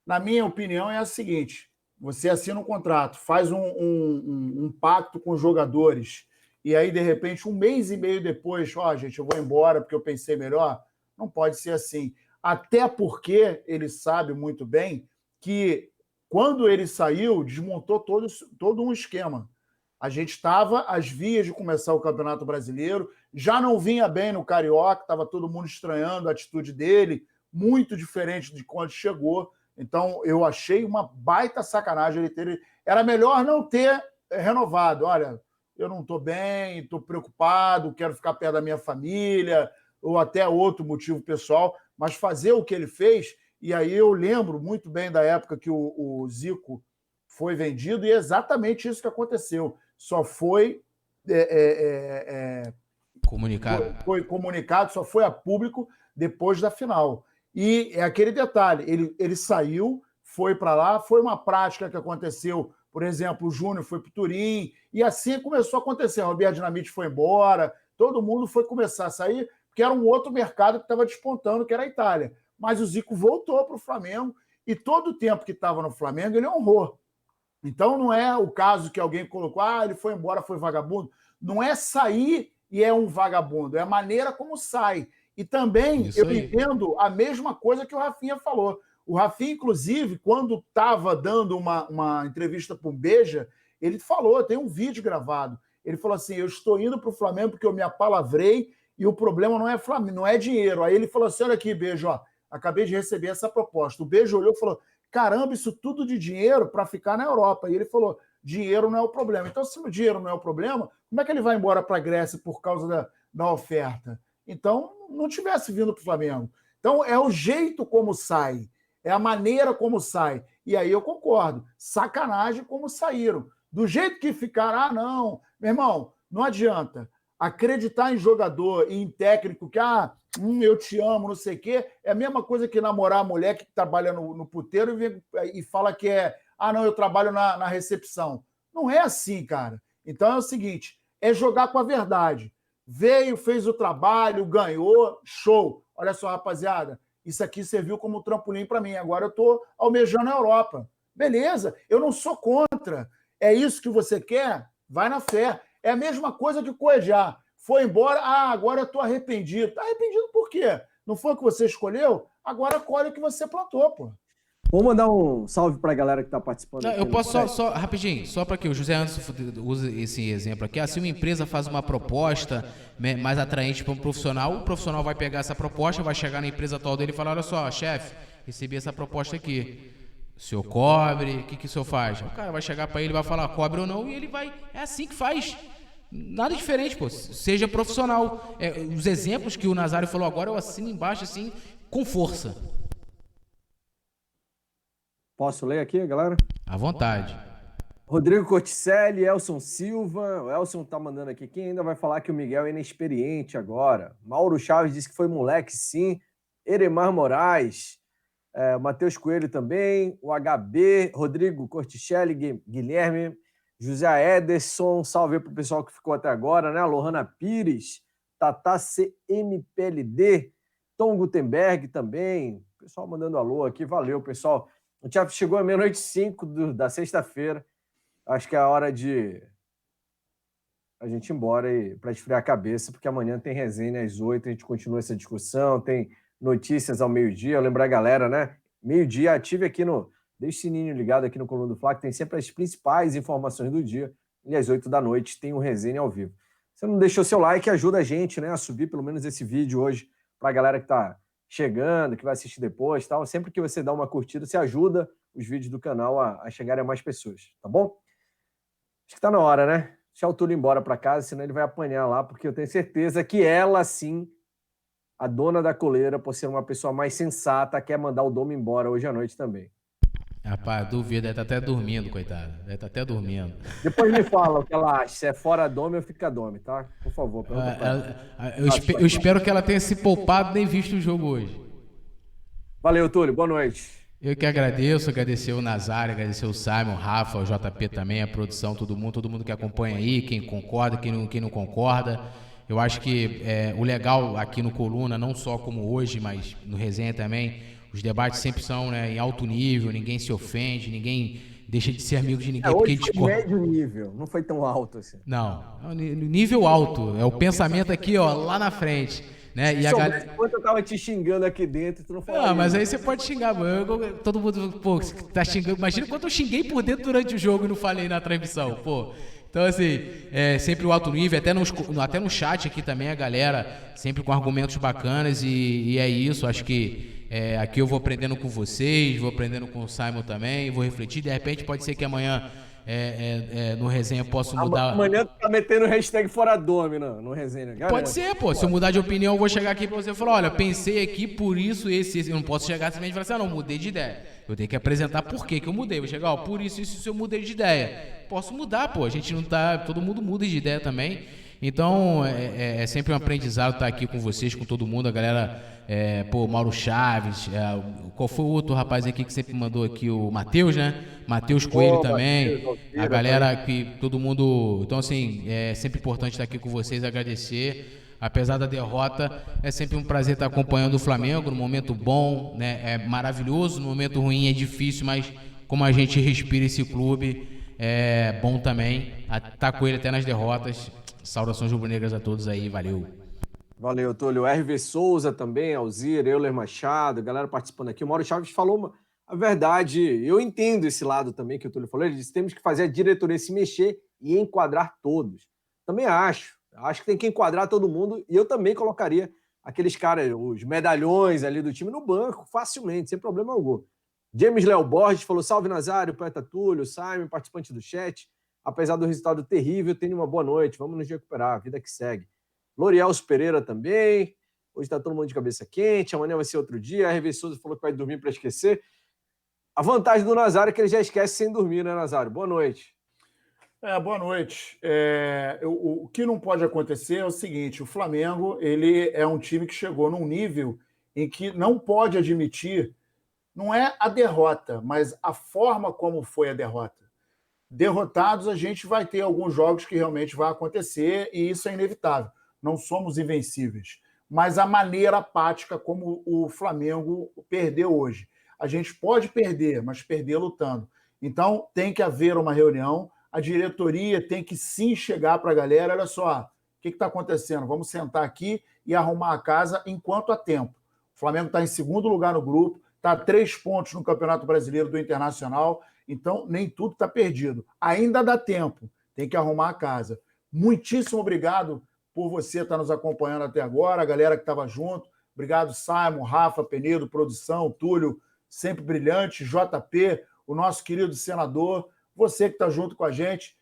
na minha opinião, é a seguinte: você assina um contrato, faz um pacto com os jogadores, e aí, de repente, 1 mês e meio depois, gente, eu vou embora porque eu pensei melhor. Não pode ser assim. Até porque ele sabe muito bem que, quando ele saiu, desmontou todo um esquema. A gente estava às vias de começar o Campeonato Brasileiro, já não vinha bem no Carioca, estava todo mundo estranhando a atitude dele, muito diferente de quando chegou. Então, eu achei uma baita sacanagem ele ter... Era melhor não ter renovado. Olha, eu não estou bem, estou preocupado, quero ficar perto da minha família, ou até outro motivo pessoal, mas fazer o que ele fez. E aí eu lembro muito bem da época que o Zico foi vendido, e é exatamente isso que aconteceu. Só foi... comunicado. Foi comunicado, só foi a público depois da final. E é aquele detalhe, ele saiu, foi para lá, foi uma prática que aconteceu, por exemplo, o Júnior foi para o Turim, e assim começou a acontecer. O Roberto Dinamite foi embora, todo mundo foi começar a sair, porque era um outro mercado que estava despontando, que era a Itália. Mas o Zico voltou para o Flamengo, e todo o tempo que estava no Flamengo, ele honrou. Então não é o caso que alguém colocou, ele foi embora, foi vagabundo. Não é sair e é um vagabundo, é a maneira como sai. E também eu entendo a mesma coisa que o Rafinha falou. O Rafinha, inclusive, quando estava dando uma entrevista para o Beja, ele falou, tem um vídeo gravado, ele falou assim, eu estou indo para o Flamengo porque eu me apalavrei e o problema não é Flamengo, não é dinheiro. Aí ele falou assim, olha aqui, Beja, acabei de receber essa proposta. O Beja olhou e falou, caramba, isso tudo de dinheiro para ficar na Europa. E ele falou, dinheiro não é o problema. Então, se o dinheiro não é o problema, como é que ele vai embora para a Grécia por causa da oferta? Então, não tivesse vindo para o Flamengo. Então, é o jeito como sai, é a maneira como sai. E aí eu concordo, sacanagem como saíram. Do jeito que ficaram, não. Meu irmão, não adianta. Acreditar em jogador e em técnico que, eu te amo, não sei o quê, é a mesma coisa que namorar a mulher que trabalha no puteiro e fala que não, eu trabalho na recepção. Não é assim, cara. Então é o seguinte, é jogar com a verdade. Veio, fez o trabalho, ganhou, show. Olha só, rapaziada, isso aqui serviu como trampolim para mim. Agora eu estou almejando a Europa. Beleza, eu não sou contra. É isso que você quer? Vai na fé. É a mesma coisa que o Cuejá. Foi embora, agora eu estou arrependido. Está arrependido por quê? Não foi o que você escolheu? Agora colhe o que você plantou, pô. Vamos mandar um salve para a galera que está participando. Não, aqui eu no posso chat. só rapidinho, só para que o José Anderson use esse exemplo aqui. Se uma empresa faz uma proposta mais atraente para um profissional, o profissional vai pegar essa proposta, vai chegar na empresa atual dele e falar: olha só, chefe, recebi essa proposta aqui. O senhor cobre, o que o senhor faz? O cara vai chegar para ele, vai falar cobre ou não, e ele vai. É assim que faz. Nada diferente, pô. Seja profissional. Os exemplos que o Nazário falou agora, eu assino embaixo, assim, com força. Posso ler aqui, galera? À vontade. Rodrigo Corticelli, Elson Silva. O Elson tá mandando aqui. Quem ainda vai falar que o Miguel é inexperiente agora? Mauro Chaves disse que foi moleque, sim. Eremar Moraes. Matheus Coelho também. O HB. Rodrigo Corticelli, Guilherme. José Ederson. Salve para o pessoal que ficou até agora, né? Lohana Pires. Tata CMPLD. Tom Gutenberg também. Pessoal mandando alô aqui. Valeu, pessoal. O Thiago chegou à 00:05 da sexta-feira. Acho que é a hora de a gente ir embora para esfriar a cabeça, porque amanhã tem resenha às 8, a gente continua essa discussão, tem notícias ao meio-dia. Lembrar a galera, né? Meio-dia, ative aqui deixa o sininho ligado aqui no Coluna do Fla, que tem sempre as principais informações do dia. E às 8 da noite tem um resenha ao vivo. Se você não deixou seu like, ajuda a gente, né, a subir pelo menos esse vídeo hoje para a galera que está chegando, que vai assistir depois, tal. Sempre que você dá uma curtida, você ajuda os vídeos do canal a chegarem a mais pessoas, tá bom? Acho que tá na hora, né? Deixar o Túlio embora para casa, senão ele vai apanhar lá, porque eu tenho certeza que ela, sim, a dona da coleira, por ser uma pessoa mais sensata, quer mandar o Domo embora hoje à noite também. Rapaz, duvido, deve estar até dormindo, coitado. Deve estar até dormindo. Depois me fala o que ela acha, se é fora Domo ou fica Domo, tá? Por favor, pergunta pra ela. Eu espero que ela tenha se poupado nem visto o jogo hoje. Valeu, Túlio, boa noite. Eu que agradeço, agradecer o Nazário, agradecer o Simon, o Rafa, o JP também, a produção, todo mundo que acompanha aí, quem concorda, quem não concorda. Eu acho que o legal aqui no Coluna, não só como hoje, mas no resenha também, os debates sempre são, né, em alto nível, ninguém se ofende, ninguém deixa de ser amigo de ninguém porque hoje foi médio nível, não foi tão alto assim. Não, nível alto, é o pensamento aqui, ó, lá na frente. Né? E a galera... Enquanto eu tava te xingando aqui dentro, tu não falou. Ah, mas aí você pode xingar, mano. Todo mundo, pô, tá xingando. Imagina quanto eu xinguei por dentro durante o jogo e não falei na transmissão, pô. Então, assim, sempre o alto nível, até no chat aqui também, a galera, sempre com argumentos bacanas, e é isso. Acho que aqui eu vou aprendendo com vocês, vou aprendendo com o Simon também, vou refletir. De repente, pode ser que amanhã no resenha posso mudar. Amanhã tu tá metendo hashtag fora Domi no resenha. Galera, pode ser, pô. Se eu mudar de opinião, eu vou chegar aqui pra você e falar: olha, pensei aqui por isso, esse. Eu não posso chegar simplesmente e falar assim: não, mudei de ideia. Eu tenho que apresentar por que eu mudei. Vou chegar, ó, por isso eu mudei de ideia. Posso mudar, pô. A gente não tá. Todo mundo muda de ideia também. Então, é sempre um aprendizado estar aqui com vocês, com todo mundo. A galera, Mauro Chaves, qual foi o outro rapaz aqui que sempre mandou aqui? O Matheus, né? Matheus Coelho também. A galera que todo mundo... Então, assim, é sempre importante estar aqui com vocês, agradecer. Apesar da derrota, é sempre um prazer estar acompanhando o Flamengo no momento bom, né? É maravilhoso, no momento ruim é difícil, mas como a gente respira esse clube, é bom também estar com ele até nas derrotas. Saudações rubro-negras a todos aí, valeu. Valeu, Túlio. RV Souza também, Alzir, Euler Machado, galera participando aqui. O Mauro Chaves falou a verdade. Eu entendo esse lado também que o Túlio falou. Ele disse: temos que fazer a diretoria se mexer e enquadrar todos. Também acho. Acho que tem que enquadrar todo mundo. E eu também colocaria aqueles caras, os medalhões ali do time no banco, facilmente, sem problema algum. James Léo Borges falou: salve Nazário, poeta Túlio, Simon, participante do chat. Apesar do resultado terrível, tenha uma boa noite. Vamos nos recuperar, a vida que segue. L'Oreal Pereira também. Hoje está todo mundo de cabeça quente. Amanhã vai ser outro dia. A RV Souza falou que vai dormir para esquecer. A vantagem do Nazário é que ele já esquece sem dormir, né, Nazário? Boa noite. Boa noite. O que não pode acontecer é o seguinte: o Flamengo ele é um time que chegou num nível em que não pode admitir, não é a derrota, mas a forma como foi a derrota. Derrotados, a gente vai ter alguns jogos que realmente vai acontecer, e isso é inevitável. Não somos invencíveis. Mas a maneira apática como o Flamengo perdeu hoje. A gente pode perder, mas perder lutando. Então, tem que haver uma reunião, a diretoria tem que sim chegar para a galera: olha só, o que está acontecendo? Vamos sentar aqui e arrumar a casa enquanto há tempo. O Flamengo está em segundo lugar no grupo, está a 3 pontos no Campeonato Brasileiro do Internacional, então nem tudo está perdido. Ainda dá tempo, tem que arrumar a casa. Muitíssimo obrigado por você estar nos acompanhando até agora, a galera que estava junto. Obrigado, Simon, Rafa, Penedo, produção, Túlio, sempre brilhante, JP, o nosso querido senador, você que está junto com a gente.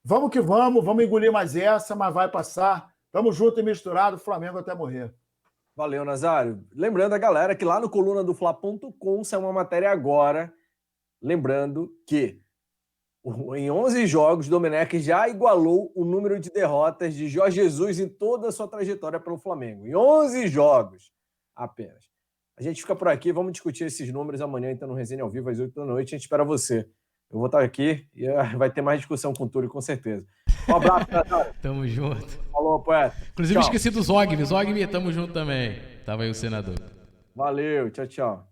Vamos que vamos engolir mais essa, mas vai passar. Tamo junto e misturado, Flamengo até morrer. Valeu, Nazário. Lembrando a galera que lá no colunadofla.com saiu uma matéria agora, lembrando que em 11 jogos, Domenech já igualou o número de derrotas de Jorge Jesus em toda a sua trajetória pelo Flamengo. Em 11 jogos apenas. A gente fica por aqui, vamos discutir esses números amanhã, então, no Resenha ao Vivo, às 8 da noite. A gente espera você. Eu vou estar aqui e vai ter mais discussão com o Túlio, com certeza. Um abraço, Nazário. Tamo junto. Falou, poeta. Inclusive, tchau. esqueci do Zogby. Zogby, tamo junto também. Tava aí o senador. Valeu, tchau, tchau.